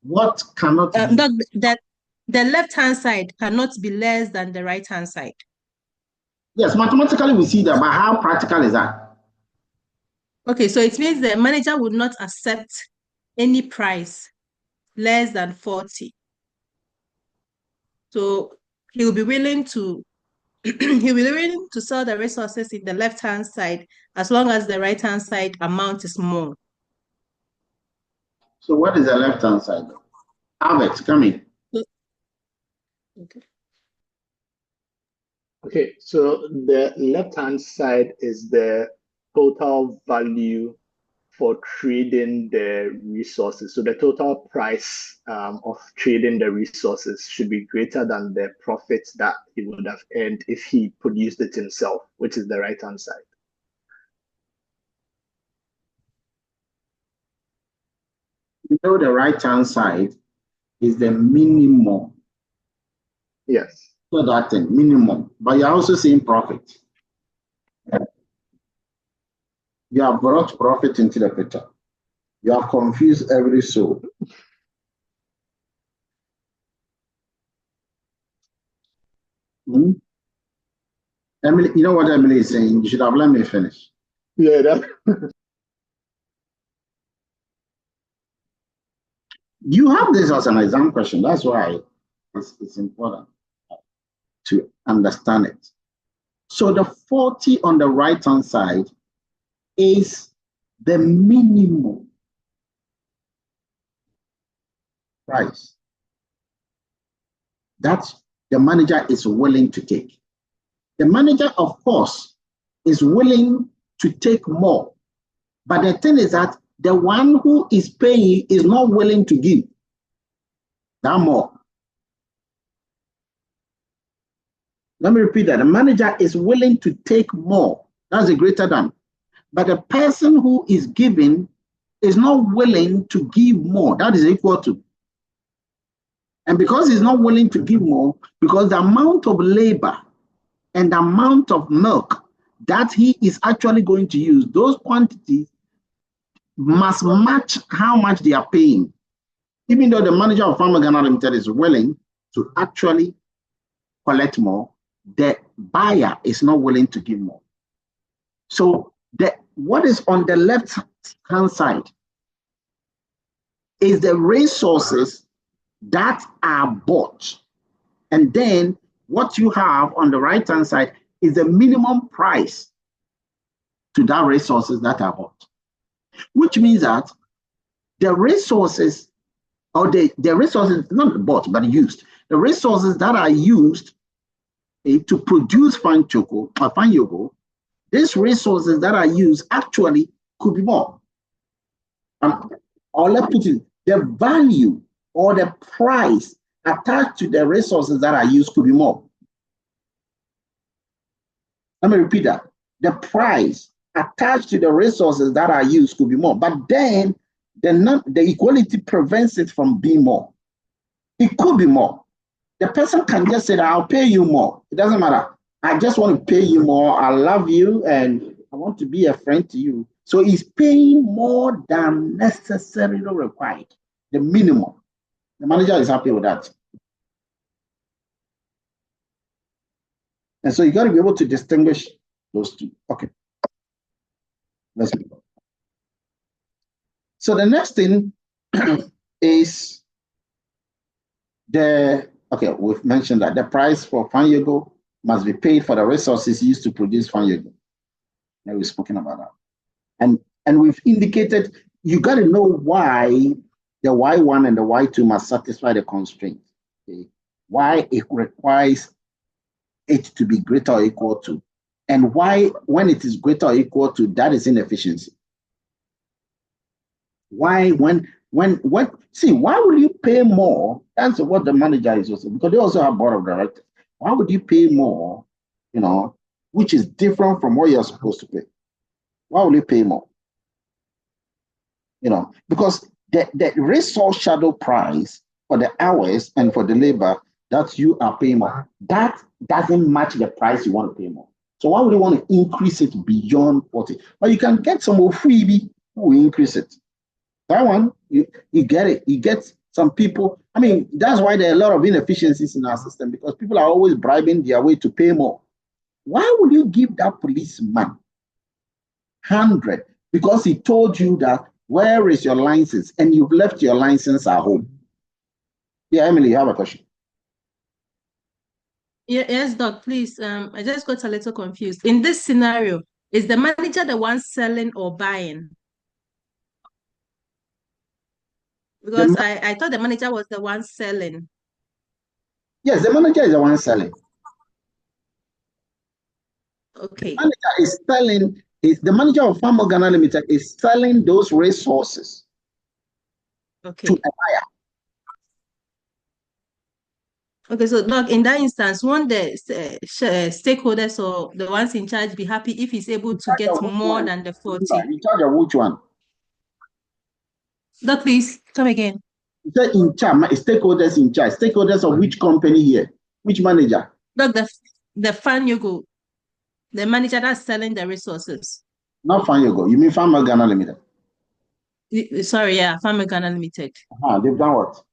What cannot be? Doc, that the left-hand side cannot be less than the right-hand side. Yes, mathematically we see that, but how practical is that? Okay, so it means the manager would not accept any price less than 40. So he will be willing to sell the resources in the left-hand side as long as the right-hand side amount is more. So what is the left-hand side? Albert, come in. Okay, so the left-hand side is the total value for trading the resources. So the total price of trading the resources should be greater than the profits that he would have earned if he produced it himself, which is the right-hand side. You know the right-hand side is the minimum. Yes. So that thing, minimum. But you're also seeing profit. You have brought profit into the picture. You have confused every soul. Emily, you know what Emily is saying? You should have let me finish. Yeah. You have this as an exam question. That's why it's important to understand it. So the 40 on the right-hand side is the minimum price that the manager is willing to take. The manager, of course, is willing to take more. But the thing is that the one who is paying is not willing to give that more. Let me repeat that. The manager is willing to take more. That's a greater than. But the person who is giving is not willing to give more. That is equal to. And because he's not willing to give more, because the amount of labor and the amount of milk that he is actually going to use, those quantities must match how much they are paying. Even though the manager of Farmer Ghana Limited is willing to actually collect more, the buyer is not willing to give more. So what is on the left-hand side is the resources that are bought. And then what you have on the right-hand side is the minimum price to that resources that are bought. Which means that the resources, or the resources, not bought, but used, the resources that are used to produce fine yogo, these resources that are used actually could be more. Or let's put it, the value or the price attached to the resources that are used could be more. Let me repeat that. The price attached to the resources that are used could be more, but then the equality prevents it from being more. It could be more. The person can just say, I'll pay you more. It doesn't matter. I just want to pay you more. I love you and I want to be a friend to you. So he's paying more than necessarily required, the minimum. The manager is happy with that. And so you got to be able to distinguish those two. Okay. Let's move on. So the next thing is we've mentioned that the price for fine yogo must be paid for the resources used to produce fine yogo. And we've spoken about that. And we've indicated you got to know why the Y1 and the Y2 must satisfy the constraint. Okay? Why it requires it to be greater or equal to, and why when it is greater or equal to, that is inefficiency. Why why would you pay more? That's what the manager is also, because they also have board of directors. Why would you pay more, which is different from what you're supposed to pay? Why would you pay more? Because the resource shadow price for the hours and for the labor that you are paying more, that doesn't match the price you want to pay more. So why would you want to increase it beyond 40? But you can get some freebie who will increase it. That one, you get it. You get some people. I mean, that's why there are a lot of inefficiencies in our system, because people are always bribing their way to pay more. Why would you give that policeman 100 because he told you that, where is your license? And you've left your license at home. Yeah, Emily, you have a question. Yes, Doc, please. I just got a little confused. In this scenario, is the manager the one selling or buying? Because I thought the manager was the one selling. Yes, the manager is the one selling. Okay. The manager is selling. The manager of Farmer Ghana Limited is selling those resources to a buyer. Okay, so Doc, in that instance, won't the stakeholders or the ones in charge be happy if he's able to get more than the 40? In charge of which one? Doc, please come again. You said in charge, stakeholders in charge. Stakeholders of which company here? Which manager? Doc, the Fan Yogo, the manager that's selling the resources. Not Fan Yogo. You mean Farmer Ghana Limited? Sorry, yeah, Farmer Ghana Limited. They've done what?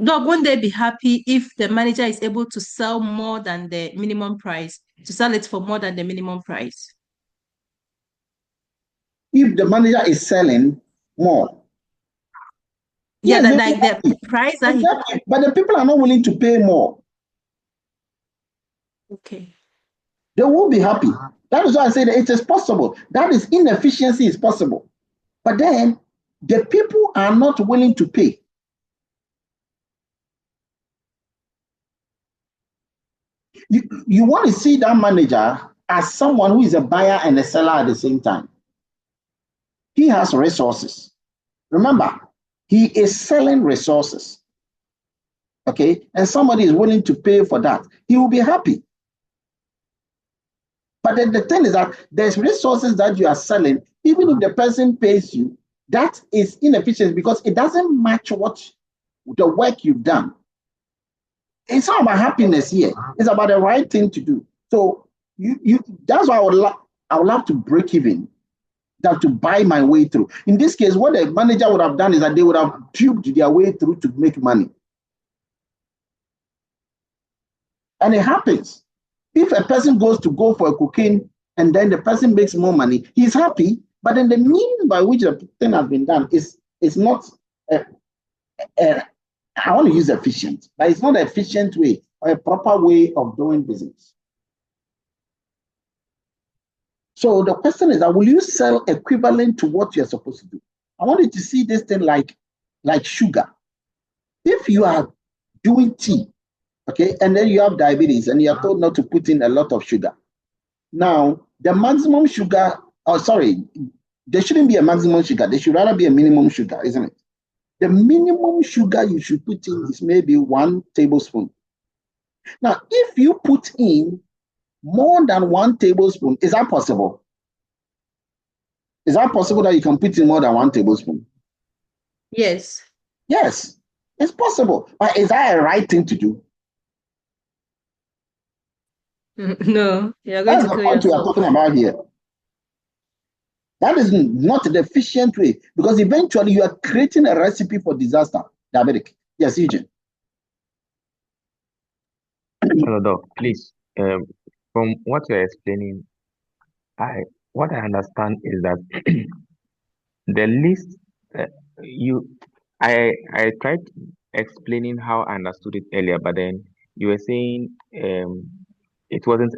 Doc, won't they be happy if the manager is able to sell more than the minimum price, to sell it for more than the minimum price? If the manager is selling more. Yeah, yes, the price that he... But the people are not willing to pay more. Okay. They won't be happy. That is why I say that it is possible. That is inefficiency is possible. But then the people are not willing to pay. You want to see that manager as someone who is a buyer and a seller at the same time. He has resources. Remember, he is selling resources. Okay, and somebody is willing to pay for that. He will be happy. But then the thing is that there's resources that you are selling, even if the person pays you, that is inefficient because it doesn't match what the work you've done. It's not about happiness here. It's about the right thing to do. So that's why I would love to break even, that to buy my way through. In this case, what the manager would have done is that they would have tubed their way through to make money. And it happens. If a person goes for a cocaine and then the person makes more money, he's happy. But then the means by which the thing has been done is not, I want to use efficient, but it's not an efficient way or a proper way of doing business. So the question is that will you sell equivalent to what you're supposed to do? I want you to see this thing like sugar. If you are doing tea, okay, and then you have diabetes and you are told not to put in a lot of sugar. Now, the maximum sugar, there shouldn't be a maximum sugar. There should rather be a minimum sugar, isn't it? The minimum sugar you should put in is maybe 1 tablespoon. Now, if you put in more than 1 tablespoon, is that possible? Is that possible that you can put in more than 1 tablespoon? Yes. Yes, it's possible. But is that a right thing to do? No, you're going That's to the kill point we are yourself. talking about here. That is not the efficient way, because eventually you are creating a recipe for disaster. Diabetic. Yes, Eugene. Hello, Doc. Please, from what you're explaining, what I understand is that the list I tried explaining how I understood it earlier, but then you were saying it wasn't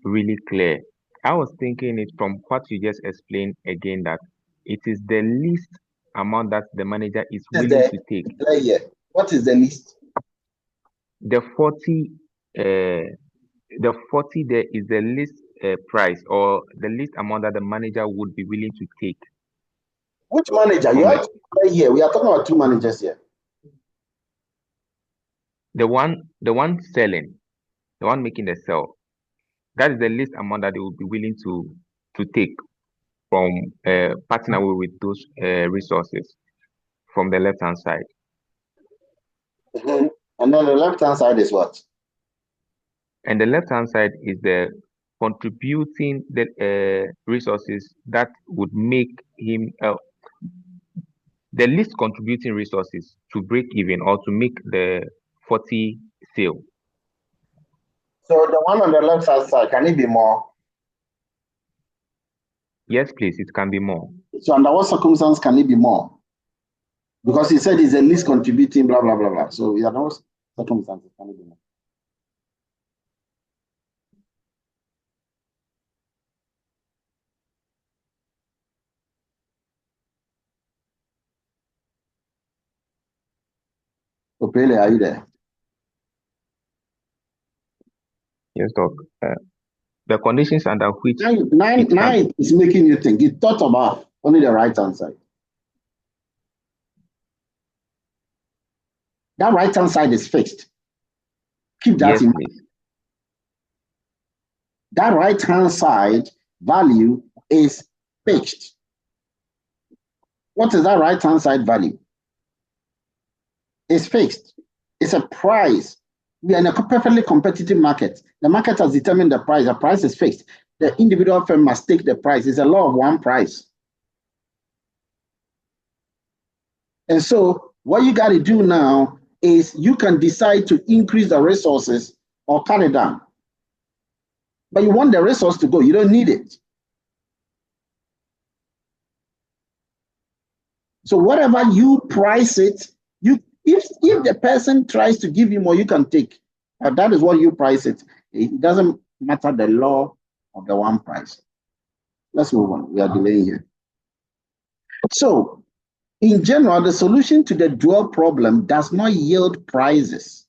really clear. I was thinking it from what you just explained again, that it is the least amount that the manager is willing to take. What is the least? The 40 there is the least price, or the least amount that the manager would be willing to take. Which manager? You have to here. We are talking about 2 managers here. The one selling, the one making the sell. That is the least amount that they will be willing to take from partner away with those resources from the left hand side. And then the left hand side is what? And the left hand side is the contributing the resources that would make him the least contributing resources to break even or to make the 40 sale. So the one on the left hand side, can it be more? Yes, please, it can be more. So under what circumstance can it be more? Because he said it's the least contributing, blah, blah, blah, blah. So under what circumstances can it be more? Opele, are you there? Yes, Doc. The conditions under which now it is making you think. You thought about only the right hand side. That right hand side is fixed. Keep that in mind. That right hand side value is fixed. What is that right hand side value? It's fixed. It's a price. We are in a perfectly competitive market. The market has determined the price. The price is fixed. The individual firm must take the price. It's a law of one price. And so what you got to do now is you can decide to increase the resources or cut it down. But you want the resource to go. You don't need it. So whatever you price it, if the person tries to give you more, you can take. That is what you price it. It doesn't matter the law of the one price. Let's move on. We are delaying here. So In general, the solution to the dual problem does not yield prices.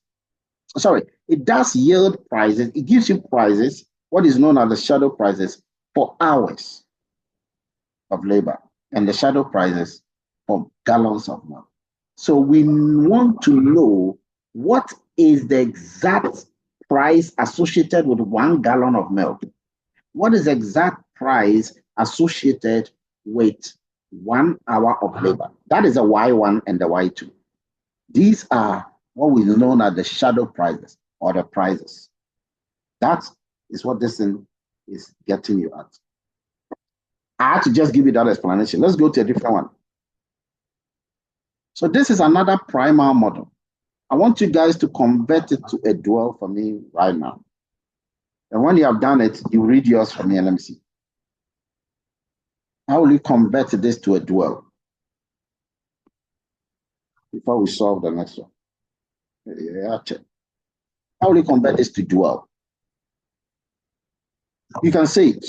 Sorry, it does yield prices. It gives you prices, what is known as the shadow prices for hours of labor, and the shadow prices for gallons of milk. So we want to know what is the exact price associated with 1 gallon of milk. What is the exact price associated with 1 hour of labor? That is the Y1 and the Y2. These are what we know as the shadow prices or the prices. That is what this thing is getting you at. I had to just give you that explanation. Let's go to a different one. So this is another primal model. I want you guys to convert it to a dual for me right now. And when you have done it, you read yours for me and let me see. How will you convert this to a dual? Before we solve the next one. Yeah, check. How will you convert this to dual? You can say it.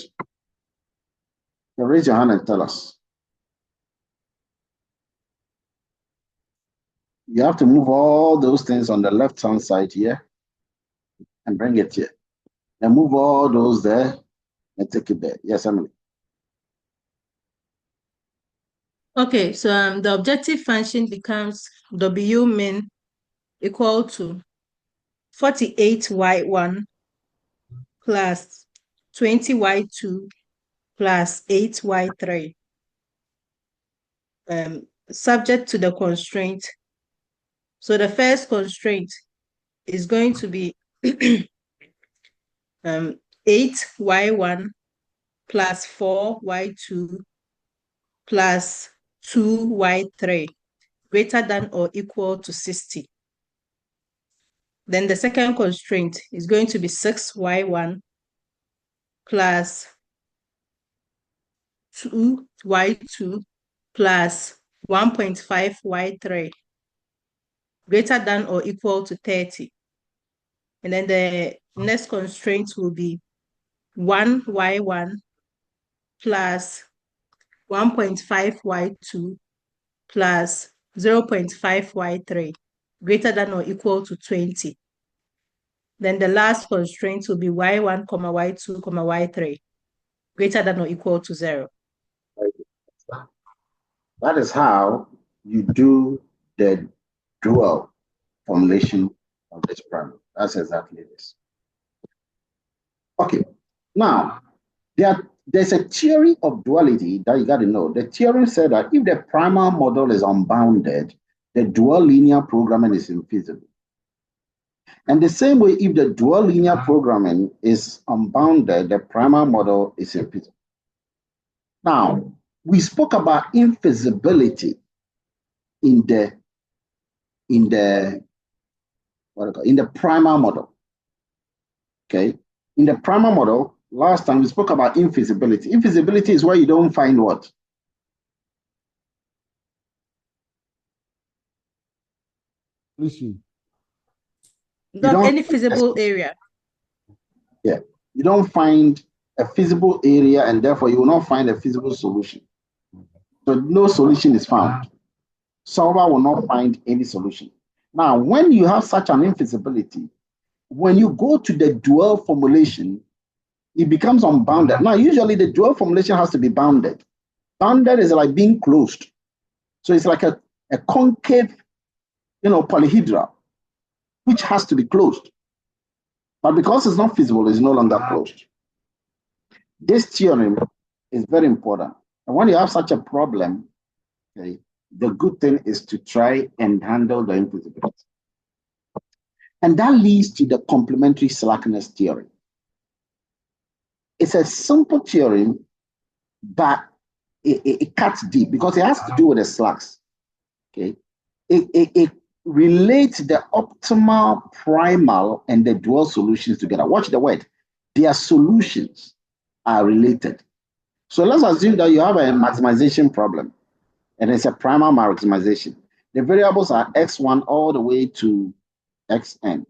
So raise your hand and tell us. You have to move all those things on the left-hand side here and bring it here. And move all those there and take it there. Yes, Emily. Okay, so the objective function becomes W min equal to 48y1 plus 20y2 plus 8y3. Subject to the constraint. So the first constraint is going to be 8y1 plus 4y2 plus 2y3 greater than or equal to 60. Then the second constraint is going to be 6y1 plus 2y2 plus 1.5y3 greater than or equal to 30. And then the next constraint will be 1y1 plus 1.5y2 plus 0.5y3 greater than or equal to 20. Then the last constraint will be y1, y2, y3 greater than or equal to 0. That is how you do the dual formulation of this problem. That's exactly this. Okay, now there's a theory of duality that you got to know. The theory said that if the primal model is unbounded, the dual linear programming is infeasible. And the same way, if the dual linear programming is unbounded, the primal model is infeasible. Now, we spoke about infeasibility in the primal model. Okay, in the primal model, last time we spoke about infeasibility. Infeasibility is where you don't find what? Not any feasible area. Yeah, you don't find a feasible area, and therefore you will not find a feasible solution. So no solution is found. Solver will not find any solution. Now, when you have such an infeasibility, when you go to the dual formulation, it becomes unbounded. Now, usually the dual formulation has to be bounded. Bounded is like being closed. So it's like a concave, polyhedra, which has to be closed. But because it's not feasible, it's no longer closed. This theorem is very important. And when you have such a problem, okay, the good thing is to try and handle the infeasibility. And that leads to the complementary slackness theorem. It's a simple theorem, but it cuts deep because it has to do with the slacks. Okay, it relates the optimal primal and the dual solutions together. Watch the word. Their solutions are related. So let's assume that you have a maximization problem, and it's a primal maximization. The variables are x1 all the way to xn.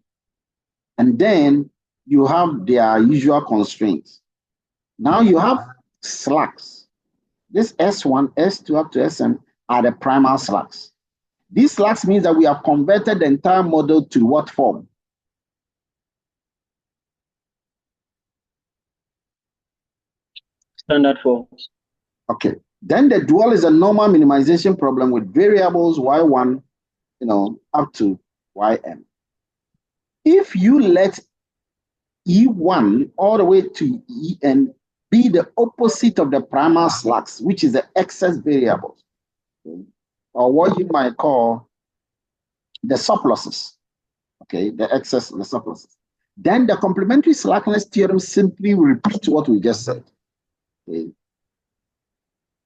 And then you have their usual constraints. Now you have slacks. This S1, S2 up to Sm are the primal slacks. These slacks means that we have converted the entire model to what form? Standard forms. Okay. Then the dual is a normal minimization problem with variables y1, up to ym. If you let E1 all the way to En be the opposite of the primal slacks, which is the excess variables, okay, or what you might call the surpluses, okay, the excess, the surpluses, then the complementary slackness theorem simply repeats what we just said. Okay.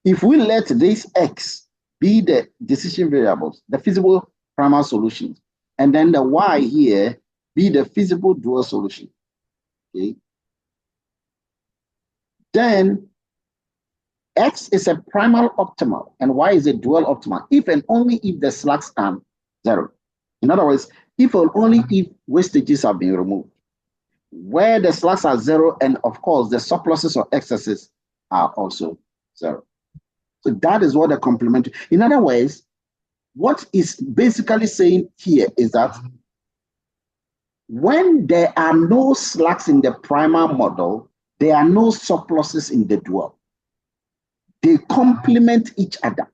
If we let this X be the decision variables, the feasible primal solutions, and then the Y here be the feasible dual solution, okay, then X is a primal optimal and Y is a dual optimal if and only if the slacks are 0. In other words, if and only if wastages have been removed, where the slacks are 0, and of course the surpluses or excesses are also 0. So that is what the complementary. In other words, what is basically saying here is that when there are no slacks in the primal model, there are no surpluses in the dual. They complement each other.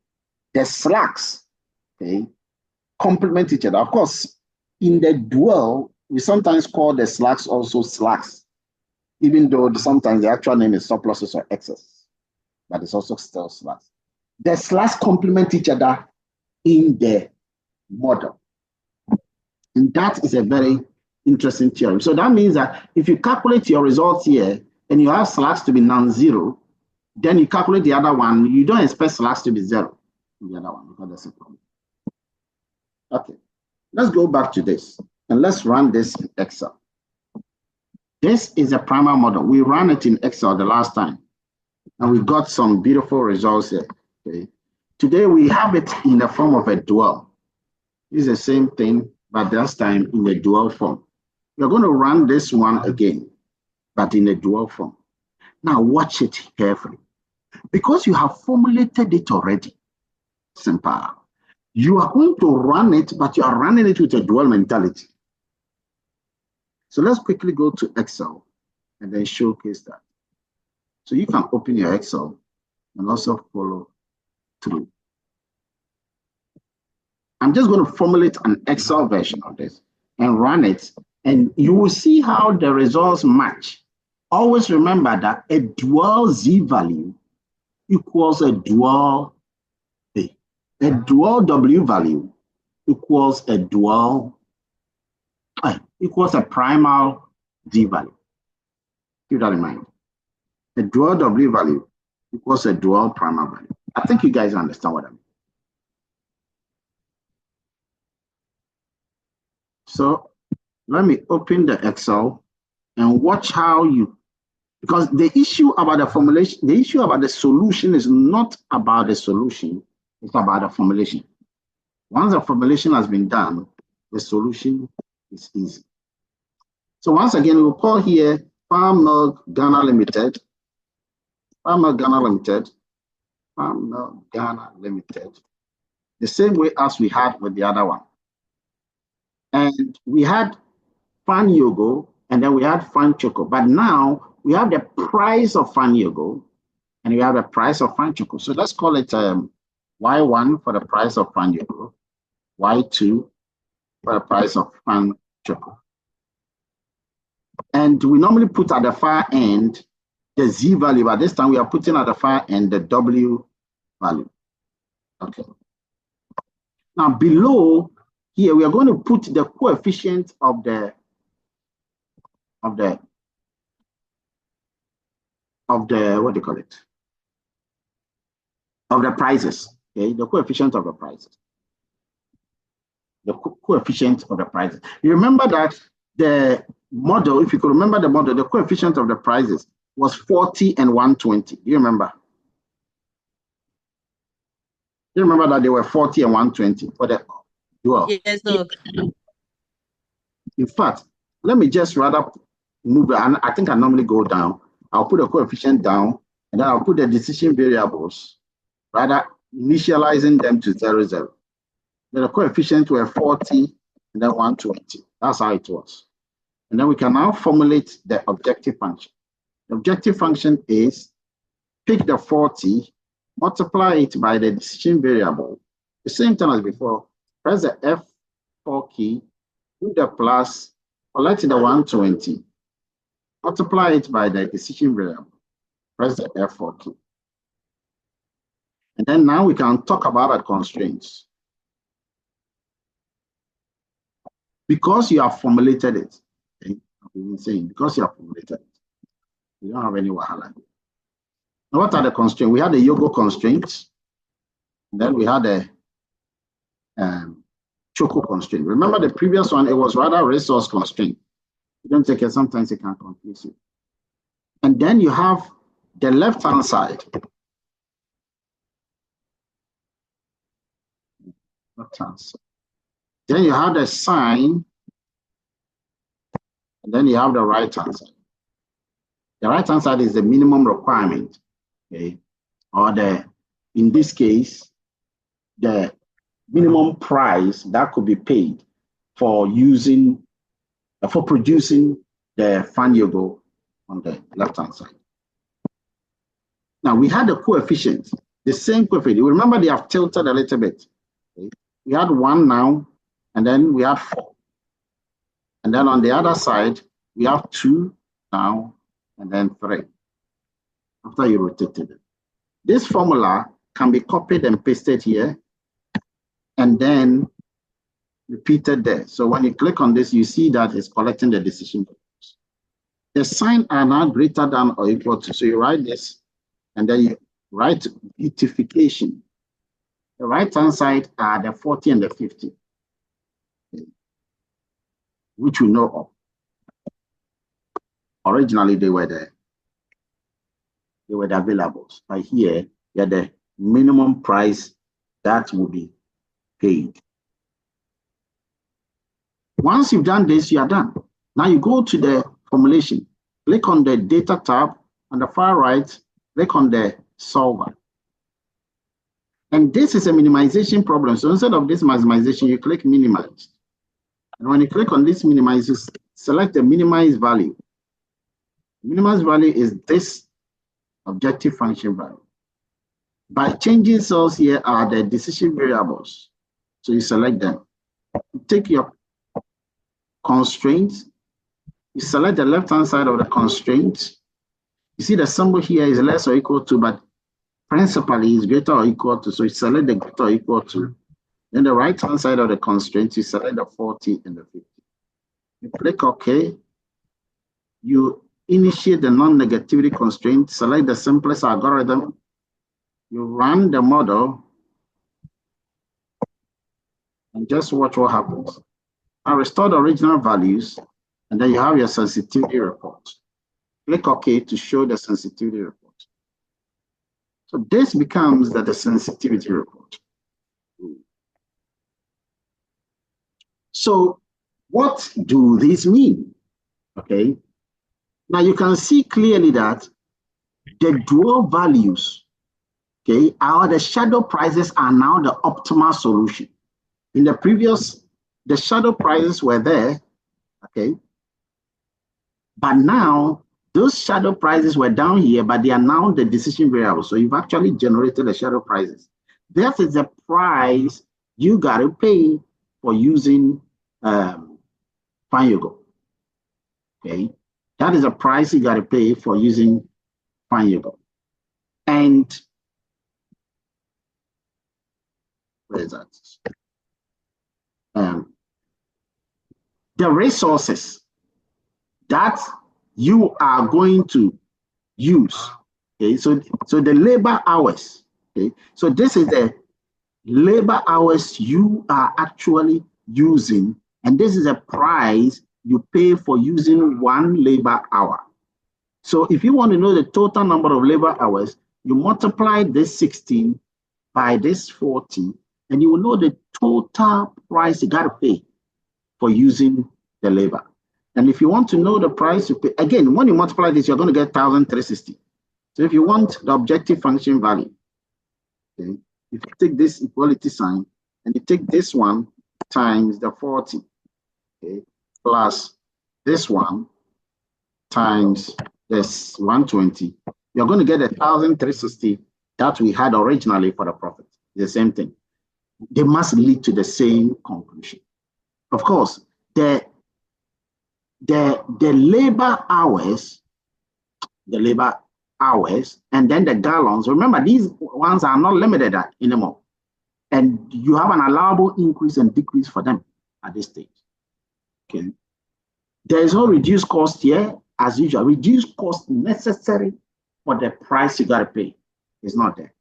The slacks, okay, complement each other. Of course, in the dual, we sometimes call the slacks also slacks, even though sometimes the actual name is surpluses or excess, but it's also still slacks. The slacks complement each other in the model. And that is a very interesting theorem. So that means that if you calculate your results here and you have slacks to be non-zero, then you calculate the other one, you don't expect slacks to be 0 in the other one because that's a problem. Okay, let's go back to this and let's run this in Excel. This is a primal model. We ran it in Excel the last time and we got some beautiful results here. Okay. Today we have it in the form of a dual. It's the same thing, but this time in the dual form. We're going to run this one again, but in a dual form. Now watch it carefully. Because you have formulated it already, simple. You are going to run it, but you are running it with a dual mentality. So let's quickly go to Excel and then showcase that. So you can open your Excel and also follow through. I'm just going to formulate an Excel version of this and run it, and you will see how the results match. Always remember that a dual Z value equals a dual A. A dual W value equals a dual, equals a primal Z value. Keep that in mind. A dual W value equals a dual primal value. I think you guys understand what I mean. So let me open the Excel and watch how you, because the issue about the formulation, the issue about the solution is not about the solution, it's about the formulation. Once the formulation has been done, the solution is easy. So once again, we'll call here Farm Milk Ghana Limited, Farm Milk Ghana Limited, Farm Milk Ghana Limited, the same way as we had with the other one. And we had Fan Yogo, and then we had Fan Choco. But now we have the price of Fan Yogo, and we have the price of Fan Choco. So let's call it Y1 for the price of Fan Yogo, Y2 for the price of Fan Choco. And we normally put at the far end the Z value, but this time we are putting at the far end the W value. Okay. Now below here, we are going to put the coefficient of the what do you call it? Of the prices. Okay, the coefficient of the prices. The coefficient of the prices. You remember that the model, if you could remember the model, the coefficient of the prices was 40 and 120. Do you remember? You remember that they were 40 and 120 for the dual? Yes, Doc. In fact, let me just rather move, and I think I normally go down. I'll put a coefficient down, and then I'll put the decision variables rather initializing them to 0, 0. Then the coefficients were 40 and then 120. That's how it was. And then we can now formulate the objective function. The objective function is pick the 40, multiply it by the decision variable, the same time as before, press the F4 key, do the plus, collect the 120, multiply it by the decision variable, press the F4 key. And then now we can talk about the constraints. Because you have formulated it, okay? I've been saying, because you have formulated it, you don't have any wahala. Now, what are the constraints? We had the Yogo constraints, then we had the Choco constraint. Remember the previous one, it was rather resource constraint. You don't take it, sometimes it can confuse you. And then you have the left-hand side. Left-hand side. Then you have the sign, and then you have the right-hand side. The right-hand side is the minimum requirement, okay? Or in this case, the minimum price that could be paid for producing the fan yogo on the left-hand side. Now we had the coefficients, the same coefficient. You remember they have tilted a little bit. Okay? We had 1 now, and then we had 4. And then on the other side, we have 2 now, and then 3, after you rotated it. This formula can be copied and pasted here, and then repeated there. So when you click on this, you see that it's collecting the decision variables. The sign are now greater than or equal to, so you write this, and then you write beautification. The right-hand side are the 40 and the 50, which we know of. Originally, they were the availables. But here, they're the minimum price that will be paid. Once you've done this, you are done. Now you go to the formulation. Click on the data tab. On the far right, click on the solver. And this is a minimization problem. So instead of this maximization, you click minimize. And when you click on this minimize, you select the minimize value. Minimize value is this objective function value. By changing cells here are the decision variables. So you select them. You take your constraints. You select the left-hand side of the constraint. You see the symbol here is less or equal to, but principally is greater or equal to. So you select the greater or equal to. Then the right-hand side of the constraint, you select the 40 and the 50. You click OK. You initiate the non-negativity constraint, select the simplest algorithm. You run the model and just watch what happens. I restore the original values, and then you have your sensitivity report. Click OK to show the sensitivity report. So this becomes the sensitivity report. So what do these mean? Okay. Now you can see clearly that the dual values, okay, the shadow prices are now the optimal solution. In the previous, the shadow prices were there, okay, but now those shadow prices were down here, but they are now the decision variable. So you've actually generated the shadow prices. That is the price you got to pay for using fan yogo. Okay, that is the price you got to pay for using fan yogo. And where is that? The resources that you are going to use. Okay, so the labor hours. Okay, so this is the labor hours you are actually using, and this is a price you pay for using 1 labor hour. So if you want to know the total number of labor hours, you multiply this 16 by this 40, and you will know the total price you got to pay for using the labor. And if you want to know the price you pay, again, when you multiply this, you're going to get 1,360. So if you want the objective function value, okay, if you take this equality sign and you take this one times the 40, okay, plus this one times this 120, you're going to get 1,360 that we had originally for the profit. The same thing. They must lead to the same conclusion. Of course, the labor hours, and then the gallons. Remember, these ones are not limited anymore. And you have an allowable increase and decrease for them at this stage. Okay. There is no reduced cost here, as usual. Reduced cost necessary for the price you got to pay is not there.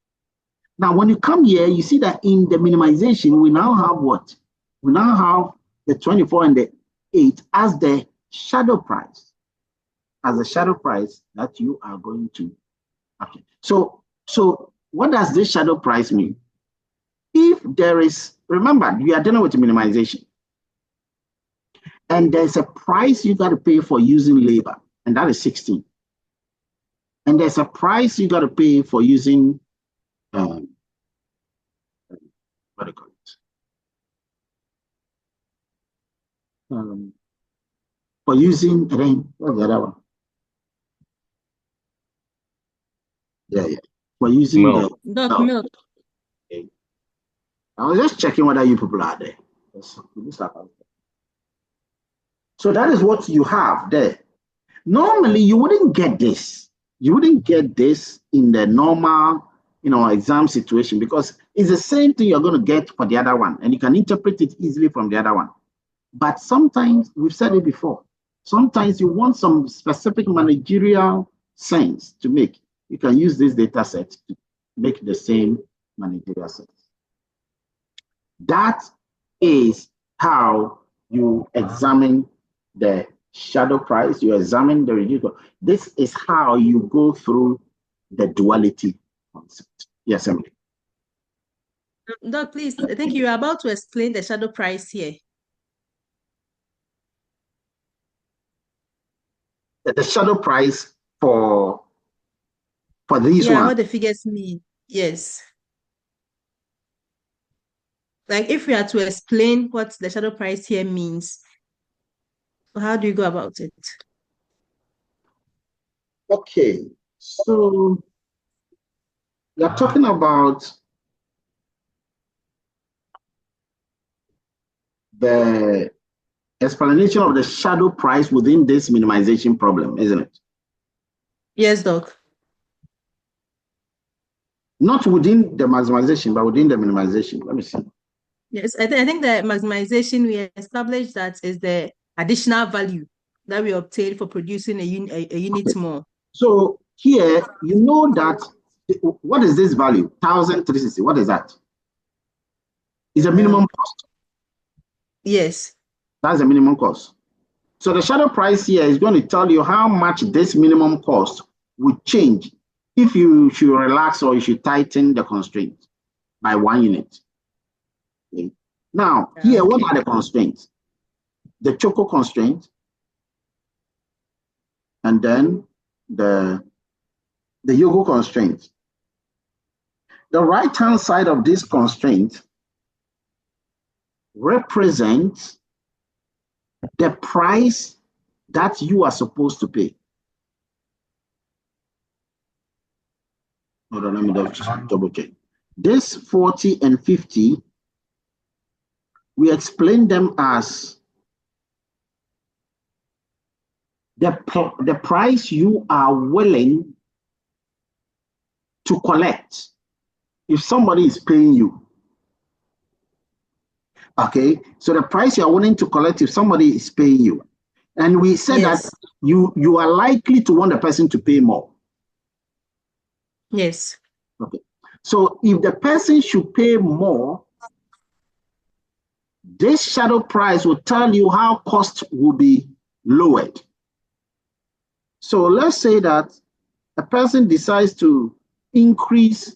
Now, when you come here, you see that in the minimization, we now have what? We now have the 24 and the 8 as the shadow price, that you are going to. Okay. So what does this shadow price mean? If there is, remember, you are dealing with minimization, and there's a price you got to pay for using labor, and that is 16. And there's a price you got to pay for using, what do you call it? For using, what's the other one? Yeah. For using Milk. the Milk. Okay. I was just checking whether you people are there. So that is what you have there. Normally, you wouldn't get this. You wouldn't get this in the normal, exam situation, because it's the same thing you're going to get for the other one, and you can interpret it easily from the other one. But sometimes, we've said it before, sometimes you want some specific managerial sense to make. You can use this data set to make the same managerial sense. That is how you examine the shadow price, you examine the reduced cost. This is how you go through the duality concept. Yes, Emily. Doc, please, I think you're about to explain the shadow price here. The shadow price for these ones. What the figures mean. Yes. Like if we are to explain what the shadow price here means, how do you go about it? Okay, so we are talking about the explanation of the shadow price within this minimization problem, isn't it? Yes, Doc. Not within the maximization, but within the minimization. Let me see. Yes, I think the maximization, we established that is the additional value that we obtain for producing a unit more. So here, you know that, what is this value? 1,360, what is that? It's a minimum cost. Yes. That's the minimum cost. So the shadow price here is going to tell you how much this minimum cost would change if you should relax or you should tighten the constraint by 1 unit. Okay. Now, here, what are the constraints? The choco constraint, and then the Yogo constraint. The right-hand side of this constraint represents the price that you are supposed to pay. Hold on, let me just double check. This 40 and 50, we explain them as the price you are willing to collect if somebody is paying you. Okay, so the price you are willing to collect if somebody is paying you. And we said that you are likely to want the person to pay more. Yes. Okay, so if the person should pay more, this shadow price will tell you how cost will be lowered. So let's say that a person decides to increase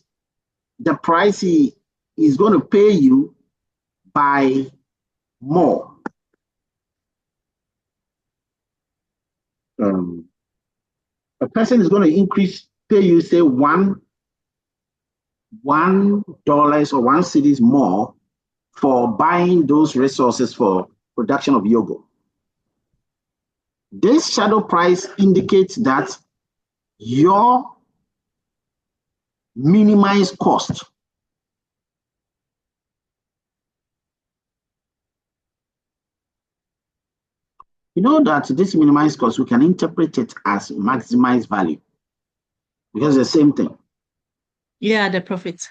the price he is going to pay you by more. A person is going to pay you, say, $1 $1 or 1 cedis more for buying those resources for production of yogurt. This shadow price indicates that your minimized cost you know that this minimized cost, we can interpret it as maximized value because it's the same thing. Yeah, the profit.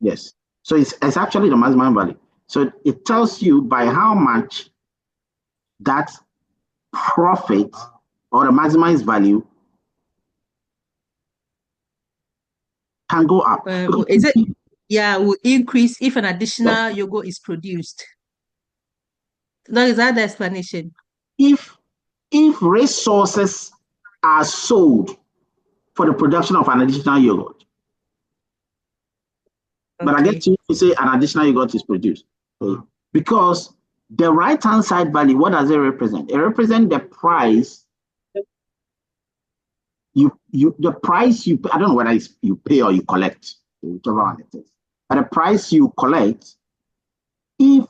Yes. So it's actually the maximum value. So it tells you by how much that profit or the maximized value can go up. Is it? Yeah, will increase if an additional yogurt is produced. No, is that the explanation? If resources are sold for the production of an additional yogurt, but I get you say an additional yogurt is produced. Okay? Because the right-hand side value, what does it represent? It represents the price the price you, I don't know whether it's you pay or you collect, whichever one it is. But the price you collect, if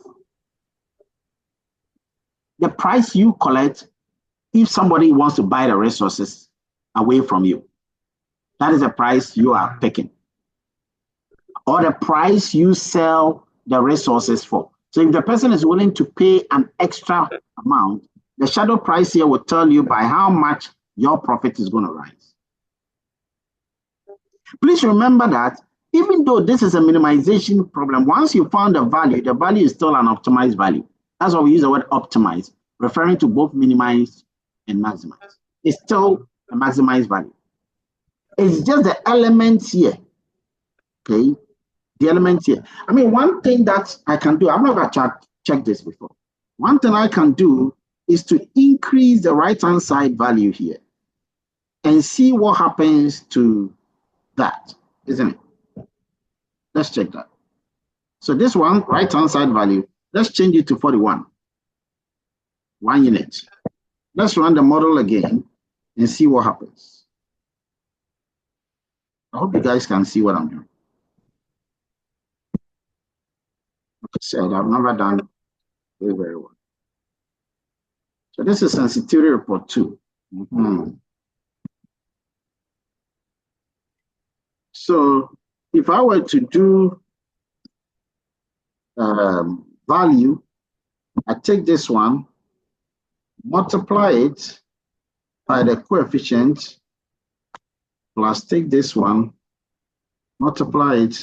the price you collect, if somebody wants to buy the resources away from you, that is the price you are picking. Or the price you sell the resources for. So if the person is willing to pay an extra amount, the shadow price here will tell you by how much your profit is going to rise. Please remember that even though this is a minimization problem, once you found the value is still an optimized value. That's why we use the word optimize, referring to both minimize and maximize. It's still a maximized value. It's just the elements here, okay? The elements here. I mean, one thing that I can do, I've never checked this before. One thing I can do is to increase the right-hand side value here and see what happens to that, isn't it? Let's check that. So this one, right-hand side value, let's change it to 41. 1 unit. Let's run the model again and see what happens. I hope you guys can see what I'm doing. Like I said, I've never done very, very well. So this is sensitivity report 2. So if I were to do value, I take this one, multiply it by the coefficient, plus take this one, multiply it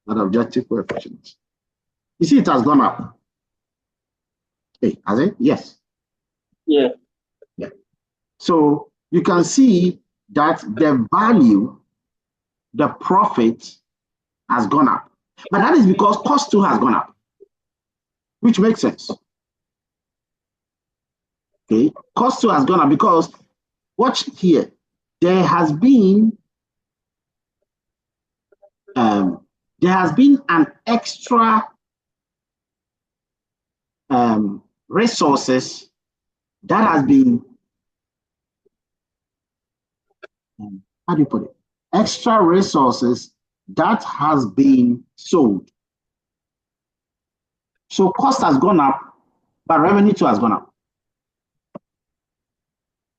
by the objective coefficient. You see, it has gone up. Hey, has it? Yes. Yeah. Yeah. So you can see that the value, the profit has gone up. But that is because cost too has gone up, which makes sense. Okay, cost too has gone up because watch here, there has been an extra resources that has been how do you put it? Extra resources that has been sold. So cost has gone up, but revenue too has gone up.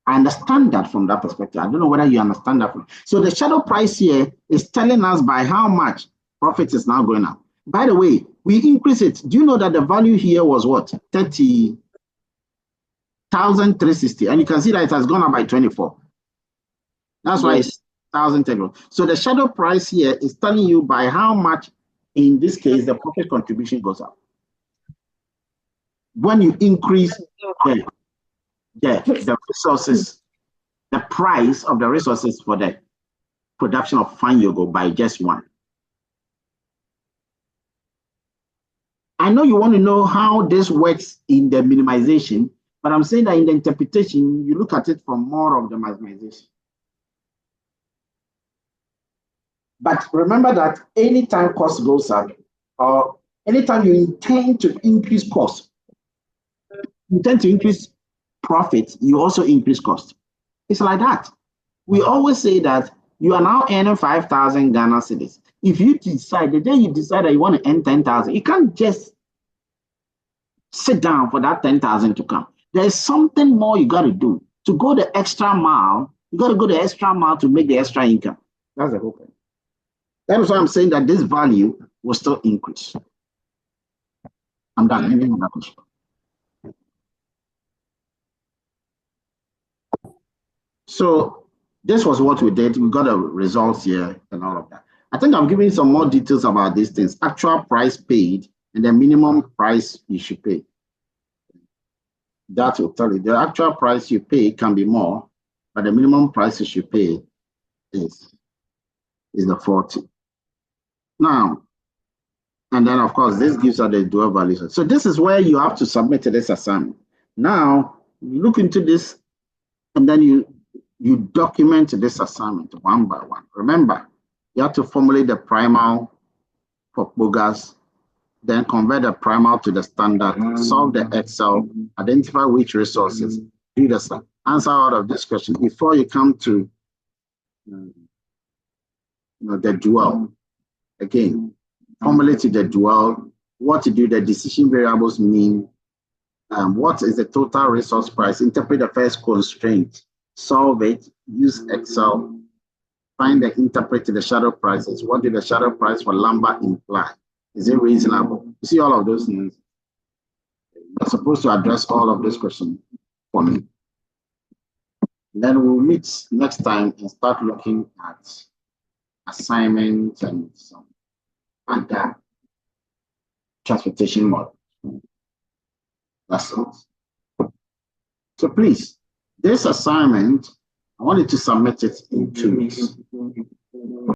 I understand that from that perspective. I don't know whether you understand that. So the shadow price here is telling us by how much profit is now going up. By the way, we increase it. Do you know that the value here was what? 30,360. And you can see that it has gone up by 24. That's why it's 1,010. So the shadow price here is telling you by how much, in this case, the profit contribution goes up. When you increase the resources, the price of the resources for the production of fine yogurt by just 1. I know you want to know how this works in the minimization, but I'm saying that in the interpretation, you look at it from more of the maximization. But remember that anytime cost goes up, or anytime you intend to increase cost, you intend to increase profit, you also increase cost. It's like that. We always say that you are now earning 5,000 Ghana cedis. if you decide, the day you decide that you want to earn 10,000, you can't just sit down for that 10,000 to come. There's something more you got to do. To go the extra mile, you got to go the extra mile to make the extra income. That's the whole thing. That is why I'm saying that this value will still increase. I'm done. So this was what we did. We got the results here and all of that. I think I'm giving some more details about these things. Actual price paid and the minimum price you should pay. That will tell you the actual price you pay can be more, but the minimum price you should pay is the 40. Now, and then of course, this gives us the dual values. So this is where you have to submit this assignment. Now, you look into this and then you document this assignment one by one. Remember, you have to formulate the primal for bogus, then convert the primal to the standard, solve the Excel, identify which resources, do the answer out of this question before you come to the dual. Again, formulate the dual, what to do, the decision variables mean, what is the total resource price, interpret the first constraint, solve it, use Excel, find the interpret the shadow prices. What did the shadow price for lumber imply? Is it reasonable? You see all of those things. You're supposed to address all of this question for me. Then we'll meet next time and start looking at assignments and some other transportation models. That's it. So please, this assignment, I wanted to submit it in 2 weeks.